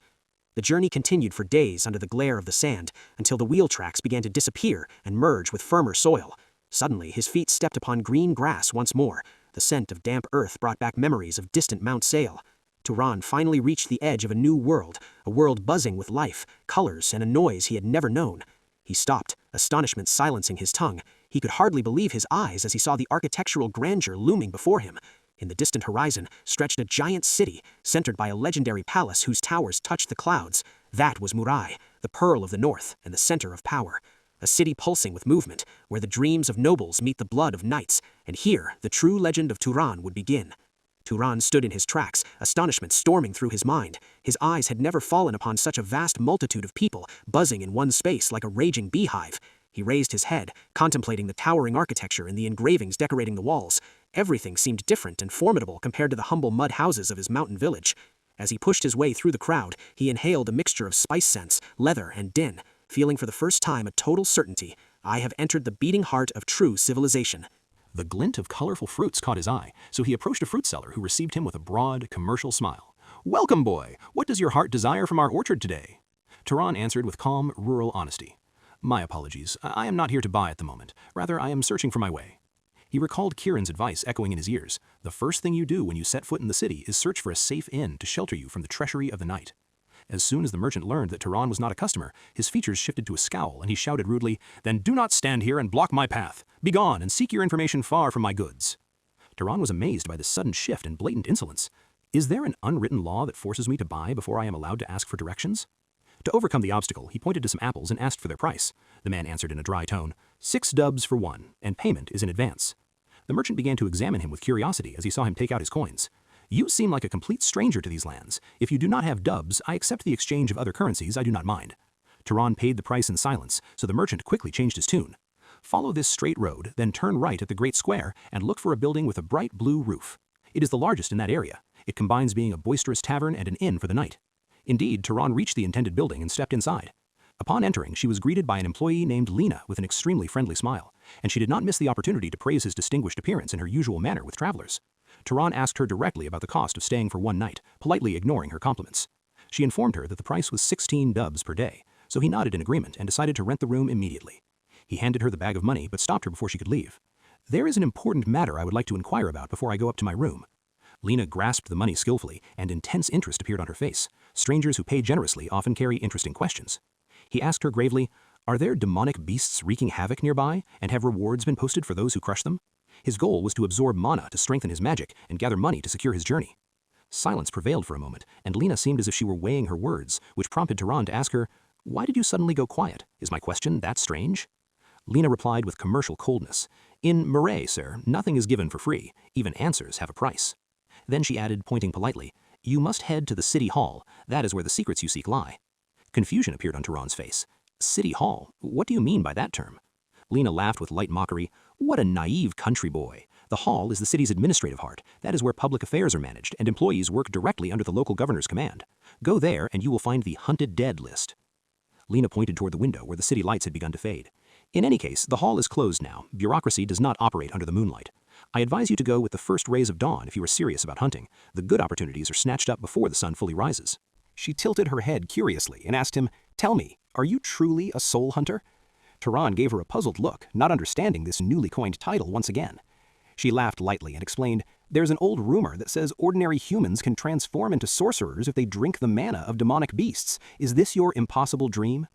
The journey continued for days under the glare of the sand, until the wheel tracks began to disappear and merge with firmer soil. Suddenly, his feet stepped upon green grass once more. The scent of damp earth brought back memories of distant Mount Sail. Turan finally reached the edge of a new world, a world buzzing with life, colors, and a noise he had never known. He stopped, astonishment silencing his tongue. He could hardly believe his eyes as he saw the architectural grandeur looming before him. In the distant horizon stretched a giant city, centered by a legendary palace whose towers touched the clouds. That was Murai, the pearl of the north and the center of power. A city pulsing with movement, where the dreams of nobles meet the blood of knights, and here the true legend of Turan would begin. Turan stood in his tracks, astonishment storming through his mind. His eyes had never fallen upon such a vast multitude of people, buzzing in one space like a raging beehive. He raised his head, contemplating the towering architecture and the engravings decorating the walls. Everything seemed different and formidable compared to the humble mud houses of his mountain village. As he pushed his way through the crowd, he inhaled a mixture of spice scents, leather, and din, feeling for the first time a total certainty. "I have entered the beating heart of true civilization." The glint of colorful fruits caught his eye, so he approached a fruit seller who received him with a broad, commercial smile. "Welcome, boy! What does your heart desire from our orchard today?" Turan answered with calm, rural honesty. "My apologies. I am not here to buy at the moment. Rather, I am searching for my way." He recalled Kieran's advice echoing in his ears. The first thing you do when you set foot in the city is search for a safe inn to shelter you from the treachery of the night. As soon as the merchant learned that Turan was not a customer, his features shifted to a scowl, and he shouted rudely, "Then do not stand here and block my path. Begone and seek your information far from my goods." Turan was amazed by this sudden shift and blatant insolence. "Is there an unwritten law that forces me to buy before I am allowed to ask for directions?" To overcome the obstacle, he pointed to some apples and asked for their price. The man answered in a dry tone, 6 dubs for one, and payment is in advance." The merchant began to examine him with curiosity as he saw him take out his coins. "You seem like a complete stranger to these lands. If you do not have dubs, I accept the exchange of other currencies, I do not mind." Turan paid the price in silence, so the merchant quickly changed his tune. "Follow this straight road, then turn right at the great square and look for a building with a bright blue roof. It is the largest in that area. It combines being a boisterous tavern and an inn for the night." Indeed, Turan reached the intended building and stepped inside. Upon entering, she was greeted by an employee named Lena with an extremely friendly smile, and she did not miss the opportunity to praise his distinguished appearance in her usual manner with travelers. Turan asked her directly about the cost of staying for one night, politely ignoring her compliments. She informed her that the price was 16 dubs per day, so he nodded in agreement and decided to rent the room immediately. He handed her the bag of money but stopped her before she could leave. "There is an important matter I would like to inquire about before I go up to my room." Lena grasped the money skillfully, and intense interest appeared on her face. Strangers who pay generously often carry interesting questions. He asked her gravely, "Are there demonic beasts wreaking havoc nearby, and have rewards been posted for those who crush them?" His goal was to absorb mana to strengthen his magic and gather money to secure his journey. Silence prevailed for a moment, and Lena seemed as if she were weighing her words, which prompted Turan to ask her, "Why did you suddenly go quiet? Is my question that strange?" Lena replied with commercial coldness, "In Murai, sir, nothing is given for free. Even answers have a price." Then she added, pointing politely, "You must head to the City Hall. That is where the secrets you seek lie." Confusion appeared on Turan's face. "City Hall? What do you mean by that term?" Lena laughed with light mockery. "What a naive country boy. The hall is the city's administrative heart. That is where public affairs are managed, and employees work directly under the local governor's command. Go there, and you will find the hunted dead list." Lena pointed toward the window where the city lights had begun to fade. "In any case, the hall is closed now. Bureaucracy does not operate under the moonlight. I advise you to go with the first rays of dawn if you are serious about hunting. The good opportunities are snatched up before the sun fully rises." She tilted her head curiously and asked him, "Tell me, are you truly a soul hunter?" Turan gave her a puzzled look, not understanding this newly coined title once again. She laughed lightly and explained, "There's an old rumor that says ordinary humans can transform into sorcerers if they drink the mana of demonic beasts. Is this your impossible dream?"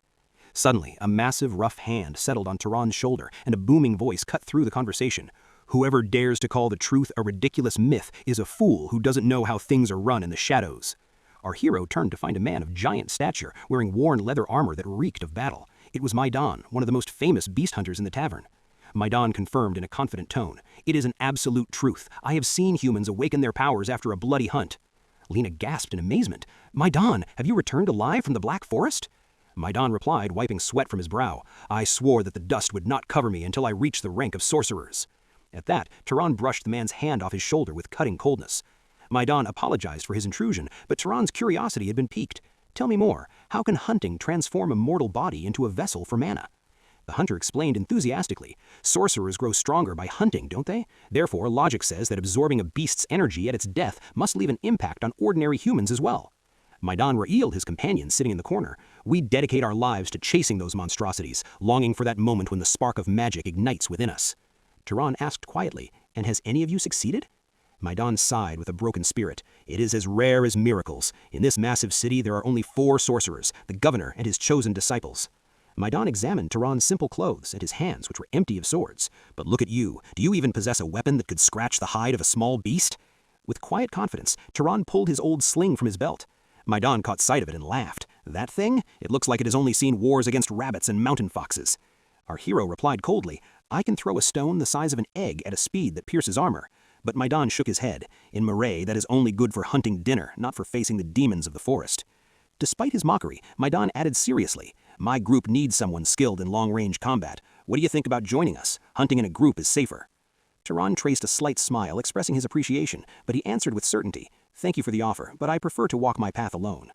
Suddenly, a massive, rough hand settled on Turan's shoulder, and a booming voice cut through the conversation. "Whoever dares to call the truth a ridiculous myth is a fool who doesn't know how things are run in the shadows." Our hero turned to find a man of giant stature, wearing worn leather armor that reeked of battle. It was Maidan, one of the most famous beast hunters in the tavern. Maidan confirmed in a confident tone, "It is an absolute truth. I have seen humans awaken their powers after a bloody hunt." Lena gasped in amazement. "Maidan, have you returned alive from the Black Forest?" Maidan replied, wiping sweat from his brow, "I swore that the dust would not cover me until I reached the rank of sorcerers." At that, Turan brushed the man's hand off his shoulder with cutting coldness. Maidan apologized for his intrusion, but Turan's curiosity had been piqued. "Tell me more. How can hunting transform a mortal body into a vessel for mana?" The hunter explained enthusiastically, "Sorcerers grow stronger by hunting, don't they? Therefore, logic says that absorbing a beast's energy at its death must leave an impact on ordinary humans as well." Maidan reeled his companion sitting in the corner. "We dedicate our lives to chasing those monstrosities, longing for that moment when the spark of magic ignites within us." Turan asked quietly, "And has any of you succeeded?" Maidan sighed with a broken spirit. "It is as rare as miracles. In this massive city there are only 4 sorcerers, the governor and his chosen disciples." Maidan examined Turan's simple clothes and his hands, which were empty of swords. "But look at you. Do you even possess a weapon that could scratch the hide of a small beast?" With quiet confidence, Turan pulled his old sling from his belt. Maidan caught sight of it and laughed. "That thing? It looks like it has only seen wars against rabbits and mountain foxes." Our hero replied coldly, "I can throw a stone the size of an egg at a speed that pierces armor." But Maidan shook his head. "In Marais, that is only good for hunting dinner, not for facing the demons of the forest." Despite his mockery, Maidan added seriously, "My group needs someone skilled in long-range combat. What do you think about joining us? Hunting in a group is safer." Turan traced a slight smile, expressing his appreciation, but he answered with certainty, "Thank you for the offer, but I prefer to walk my path alone."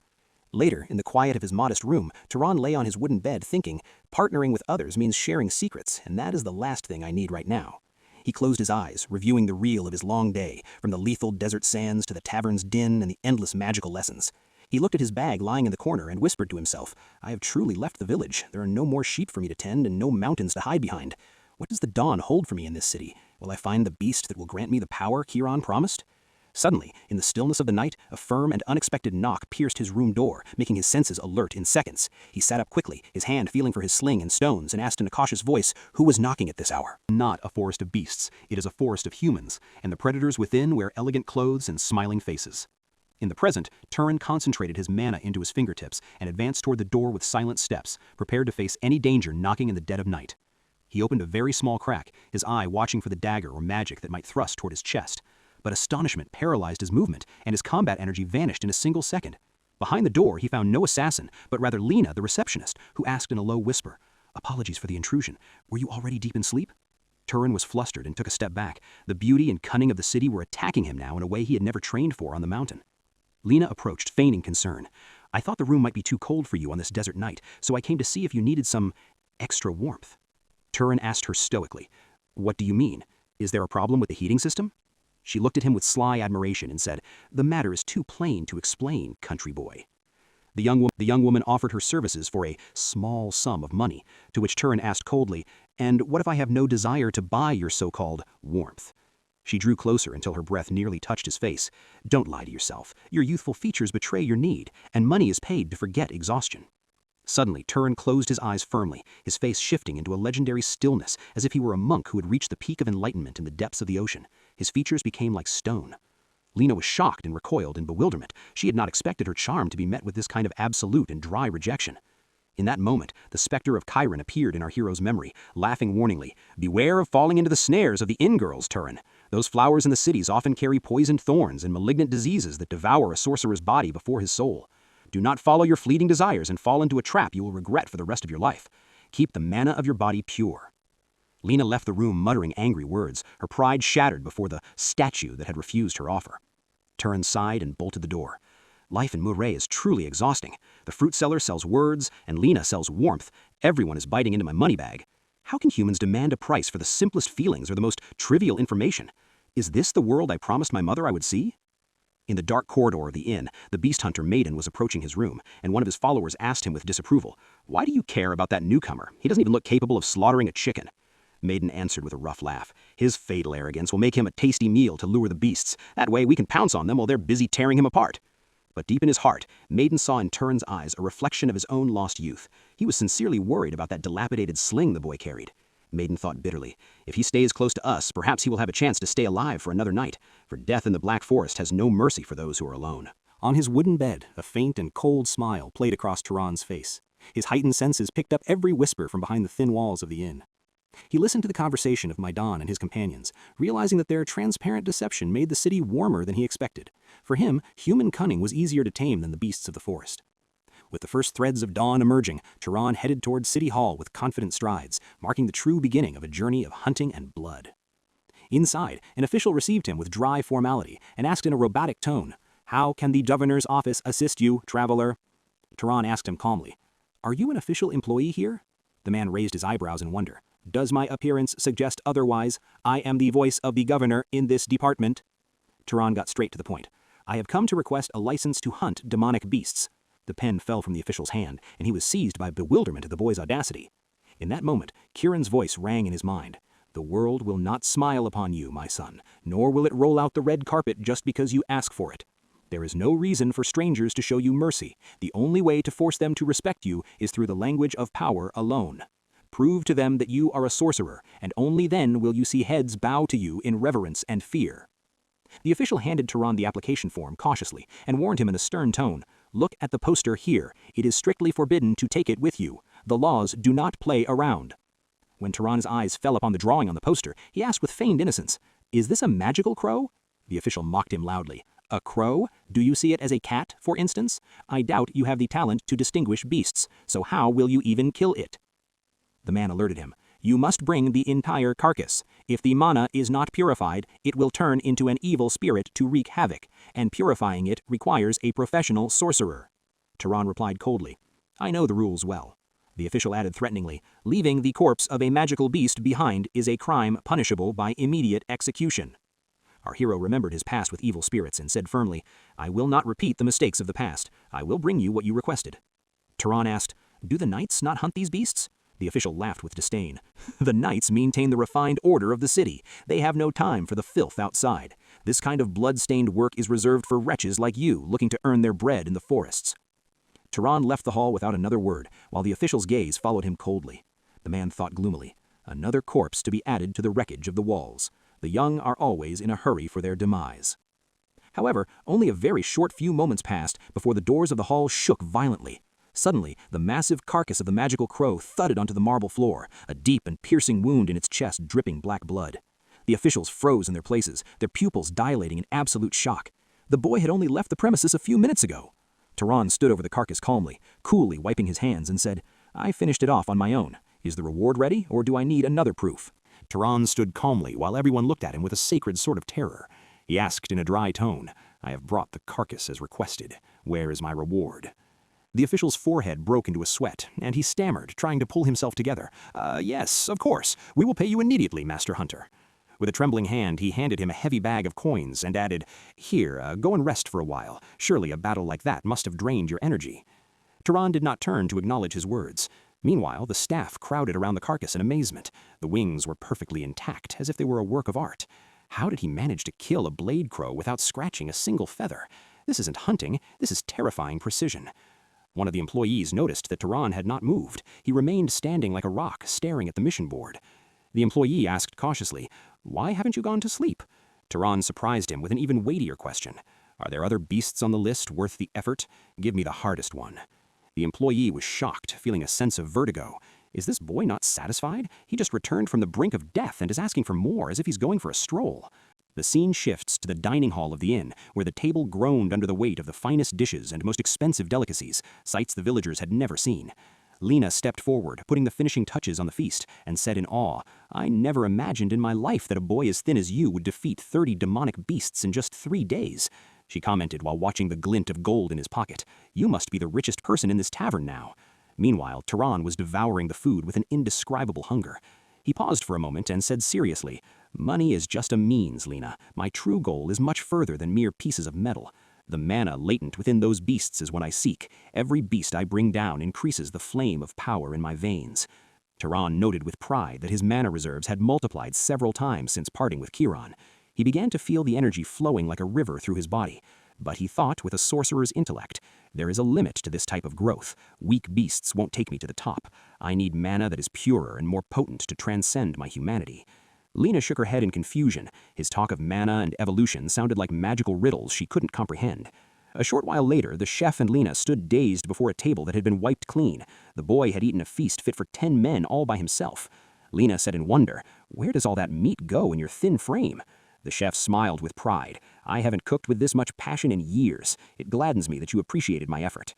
Later, in the quiet of his modest room, Turan lay on his wooden bed thinking, "Partnering with others means sharing secrets, and that is the last thing I need right now." He closed his eyes, reviewing the reel of his long day, from the lethal desert sands to the tavern's din and the endless magical lessons. He looked at his bag lying in the corner and whispered to himself, "I have truly left the village. There are no more sheep for me to tend and no mountains to hide behind. What does the dawn hold for me in this city? Will I find the beast that will grant me the power Kiran promised?" Suddenly, in the stillness of the night, a firm and unexpected knock pierced his room door, making his senses alert in seconds. He sat up quickly, his hand feeling for his sling and stones, and asked in a cautious voice, "Who was knocking at this hour?" Not a forest of beasts, it is a forest of humans, and the predators within wear elegant clothes and smiling faces. In the present, Turan concentrated his mana into his fingertips and advanced toward the door with silent steps, prepared to face any danger knocking in the dead of night. He opened a very small crack, his eye watching for the dagger or magic that might thrust toward his chest. But astonishment paralyzed his movement, and his combat energy vanished in a single second. Behind the door, he found no assassin, but rather Lena, the receptionist, who asked in a low whisper, "Apologies for the intrusion. Were you already deep in sleep?" Turan was flustered and took a step back. The beauty and cunning of the city were attacking him now in a way he had never trained for on the mountain. Lena approached, feigning concern. "I thought the room might be too cold for you on this desert night, so I came to see if you needed some extra warmth." Turan asked her stoically, "What do you mean? Is there a problem with the heating system?" She looked at him with sly admiration and said, "The matter is too plain to explain, country boy." The young woman offered her services for a small sum of money, to which Turan asked coldly, "And what if I have no desire to buy your so-called warmth?" She drew closer until her breath nearly touched his face. "Don't lie to yourself. Your youthful features betray your need, and money is paid to forget exhaustion." Suddenly, Turan closed his eyes firmly, his face shifting into a legendary stillness, as if he were a monk who had reached the peak of enlightenment in the depths of the ocean. His features became like stone. Lena was shocked and recoiled in bewilderment. She had not expected her charm to be met with this kind of absolute and dry rejection. In that moment, the specter of Chiron appeared in our hero's memory, laughing warningly, "Beware of falling into the snares of the inn-girls, Turan. Those flowers in the cities often carry poisoned thorns and malignant diseases that devour a sorcerer's body before his soul. Do not follow your fleeting desires and fall into a trap you will regret for the rest of your life. Keep the mana of your body pure." Lena left the room muttering angry words, her pride shattered before the statue that had refused her offer. Turan sighed and bolted the door. Life in Marais is truly exhausting. The fruit seller sells words, and Lena sells warmth. Everyone is biting into my money bag. How can humans demand a price for the simplest feelings or the most trivial information? Is this the world I promised my mother I would see? In the dark corridor of the inn, the beast hunter Maiden was approaching his room, and one of his followers asked him with disapproval, "Why do you care about that newcomer? He doesn't even look capable of slaughtering a chicken." Maiden answered with a rough laugh, "His fatal arrogance will make him a tasty meal to lure the beasts. That way we can pounce on them while they're busy tearing him apart." But deep in his heart, Maiden saw in Turan's eyes a reflection of his own lost youth. He was sincerely worried about that dilapidated sling the boy carried. Maiden thought bitterly, if he stays close to us, perhaps he will have a chance to stay alive for another night, for death in the Black Forest has no mercy for those who are alone. On his wooden bed, a faint and cold smile played across Turan's face. His heightened senses picked up every whisper from behind the thin walls of the inn. He listened to the conversation of Maidan and his companions, realizing that their transparent deception made the city warmer than he expected. For him, human cunning was easier to tame than the beasts of the forest. With the first threads of dawn emerging, Turan headed toward City Hall with confident strides, marking the true beginning of a journey of hunting and blood. Inside, an official received him with dry formality and asked in a robotic tone, "How can the governor's office assist you, traveler?" Turan asked him calmly, "Are you an official employee here?" The man raised his eyebrows in wonder. "Does my appearance suggest otherwise? I am the voice of the governor in this department." Turan got straight to the point. "I have come to request a license to hunt demonic beasts." The pen fell from the official's hand, and he was seized by bewilderment at the boy's audacity. In that moment, Kieran's voice rang in his mind. "The world will not smile upon you, my son, nor will it roll out the red carpet just because you ask for it. There is no reason for strangers to show you mercy. The only way to force them to respect you is through the language of power alone. Prove to them that you are a sorcerer, and only then will you see heads bow to you in reverence and fear." The official handed Turan the application form cautiously and warned him in a stern tone, "Look at the poster here. It is strictly forbidden to take it with you. The laws do not play around." When Turan's eyes fell upon the drawing on the poster, he asked with feigned innocence, "Is this a magical crow?" The official mocked him loudly. "A crow? Do you see it as a cat, for instance? I doubt you have the talent to distinguish beasts, so how will you even kill it?" The man alerted him, "You must bring the entire carcass. If the mana is not purified, it will turn into an evil spirit to wreak havoc, and purifying it requires a professional sorcerer." Turan replied coldly, "I know the rules well." The official added threateningly, "Leaving the corpse of a magical beast behind is a crime punishable by immediate execution." Our hero remembered his past with evil spirits and said firmly, "I will not repeat the mistakes of the past. I will bring you what you requested." Turan asked, "Do the knights not hunt these beasts?" The official laughed with disdain. "The knights maintain the refined order of the city. They have no time for the filth outside. This kind of blood-stained work is reserved for wretches like you looking to earn their bread in the forests." Turan left the hall without another word, while the official's gaze followed him coldly. The man thought gloomily, "Another corpse to be added to the wreckage of the walls. The young are always in a hurry for their demise." However, only a very short few moments passed before the doors of the hall shook violently. Suddenly, the massive carcass of the magical crow thudded onto the marble floor, a deep and piercing wound in its chest dripping black blood. The officials froze in their places, their pupils dilating in absolute shock. The boy had only left the premises a few minutes ago. Turan stood over the carcass calmly, coolly wiping his hands, and said, "I finished it off on my own. Is the reward ready, or do I need another proof?" Turan stood calmly while everyone looked at him with a sacred sort of terror. He asked in a dry tone, "I have brought the carcass as requested. Where is my reward?" The official's forehead broke into a sweat, and he stammered, trying to pull himself together. Yes, of course. We will pay you immediately, Master Hunter." With a trembling hand, he handed him a heavy bag of coins and added, "Here, go and rest for a while. Surely a battle like that must have drained your energy." Turan did not turn to acknowledge his words. Meanwhile, the staff crowded around the carcass in amazement. The wings were perfectly intact, as if they were a work of art. How did he manage to kill a blade crow without scratching a single feather? This isn't hunting, this is terrifying precision. One of the employees noticed that Turan had not moved. He remained standing like a rock, staring at the mission board. The employee asked cautiously, "Why haven't you gone to sleep?" Turan surprised him with an even weightier question. "Are there other beasts on the list worth the effort? Give me the hardest one." The employee was shocked, feeling a sense of vertigo. Is this boy not satisfied? He just returned from the brink of death and is asking for more, as if he's going for a stroll. The scene shifts to the dining hall of the inn, where the table groaned under the weight of the finest dishes and most expensive delicacies, sights the villagers had never seen. Lena stepped forward, putting the finishing touches on the feast, and said in awe, "I never imagined in my life that a boy as thin as you would defeat 30 demonic beasts in just 3 days." She commented while watching the glint of gold in his pocket, "You must be the richest person in this tavern now." Meanwhile, Turan was devouring the food with an indescribable hunger. He paused for a moment and said seriously, "Money is just a means, Lena. My true goal is much further than mere pieces of metal. The mana latent within those beasts is what I seek. Every beast I bring down increases the flame of power in my veins." Turan noted with pride that his mana reserves had multiplied several times since parting with Kieran. He began to feel the energy flowing like a river through his body. But he thought with a sorcerer's intellect, there is a limit to this type of growth. Weak beasts won't take me to the top. I need mana that is purer and more potent to transcend my humanity. Lena shook her head in confusion. His talk of mana and evolution sounded like magical riddles she couldn't comprehend. A short while later, the chef and Lena stood dazed before a table that had been wiped clean. The boy had eaten a feast fit for 10 men all by himself. Lena said in wonder, "Where does all that meat go in your thin frame?" The chef smiled with pride. "I haven't cooked with this much passion in years. It gladdens me that you appreciated my effort."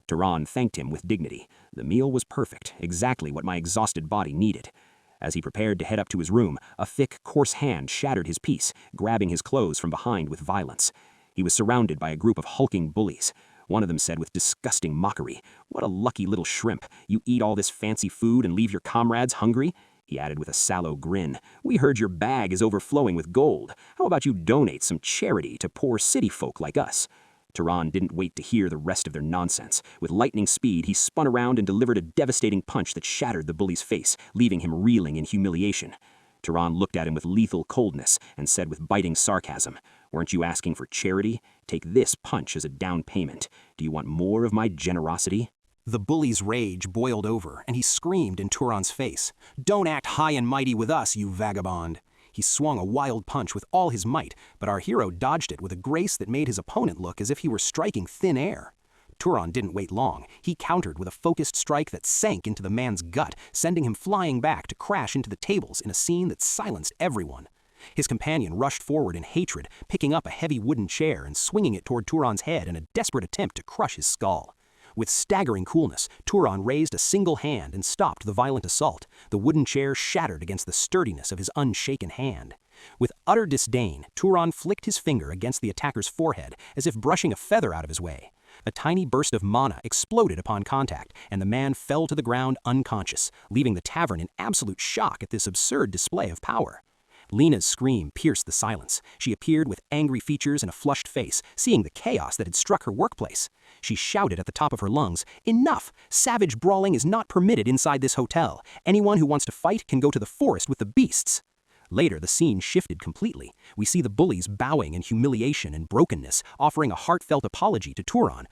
Turan thanked him with dignity. The meal was perfect, exactly what my exhausted body needed. As he prepared to head up to his room, a thick, coarse hand shattered his piece, grabbing his clothes from behind with violence. He was surrounded by a group of hulking bullies. One of them said with disgusting mockery, "What a lucky little shrimp. You eat all this fancy food and leave your comrades hungry?" He added with a sallow grin, "We heard your bag is overflowing with gold. How about you donate some charity to poor city folk like us?" Turan didn't wait to hear the rest of their nonsense. With lightning speed, he spun around and delivered a devastating punch that shattered the bully's face, leaving him reeling in humiliation. Turan looked at him with lethal coldness and said with biting sarcasm, "Weren't you asking for charity? Take this punch as a down payment. Do you want more of my generosity?" The bully's rage boiled over, and he screamed in Turan's face, "Don't act high and mighty with us, you vagabond!" He swung a wild punch with all his might, but our hero dodged it with a grace that made his opponent look as if he were striking thin air. Turan didn't wait long. He countered with a focused strike that sank into the man's gut, sending him flying back to crash into the tables in a scene that silenced everyone. His companion rushed forward in hatred, picking up a heavy wooden chair and swinging it toward Turan's head in a desperate attempt to crush his skull. With staggering coolness, Turan raised a single hand and stopped the violent assault. The wooden chair shattered against the sturdiness of his unshaken hand. With utter disdain, Turan flicked his finger against the attacker's forehead as if brushing a feather out of his way. A tiny burst of mana exploded upon contact, and the man fell to the ground unconscious, leaving the tavern in absolute shock at this absurd display of power. Lena's scream pierced the silence. She appeared with angry features and a flushed face, seeing the chaos that had struck her workplace. She shouted at the top of her lungs, "Enough! Savage brawling is not permitted inside this hotel. Anyone who wants to fight can go to the forest with the beasts." Later, the scene shifted completely. We see the bullies bowing in humiliation and brokenness, offering a heartfelt apology to Turan.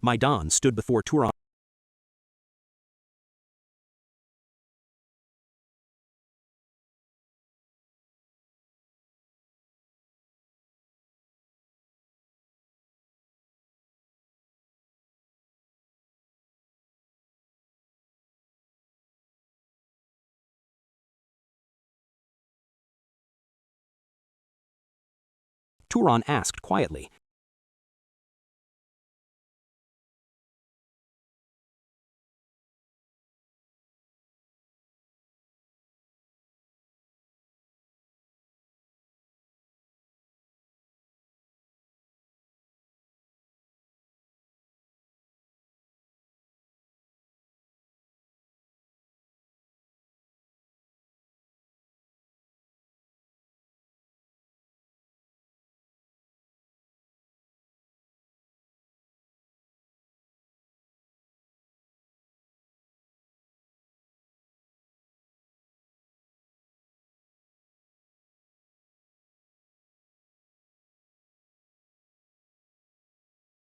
Maidan stood before Turan. Turan asked quietly,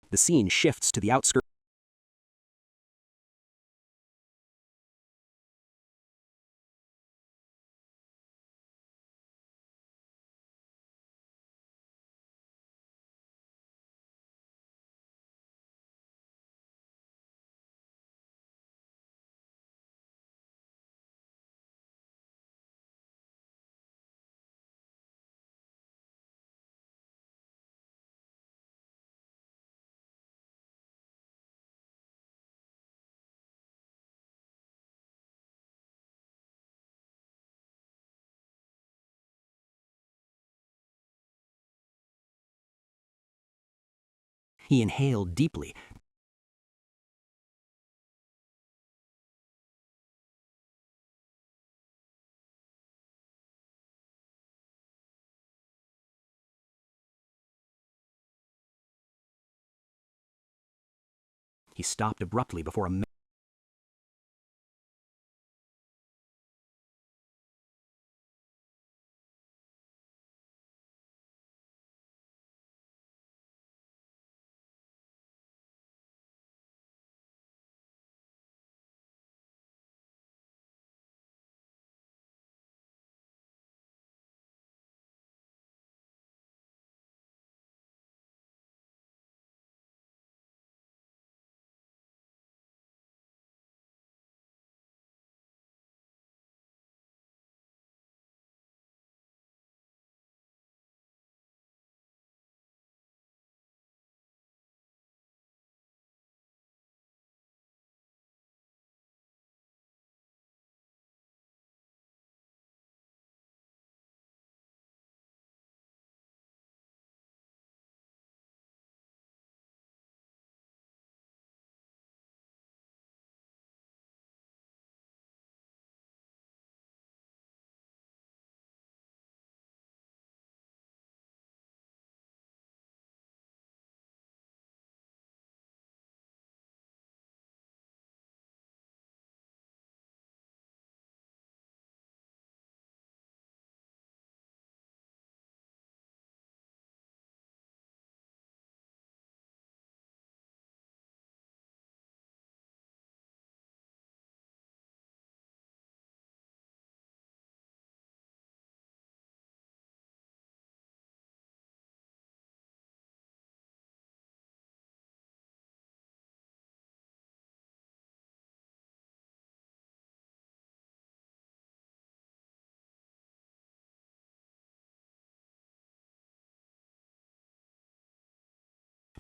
the scene shifts to the outskirts. He inhaled deeply. He stopped abruptly before a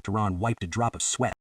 Turan wiped a drop of sweat.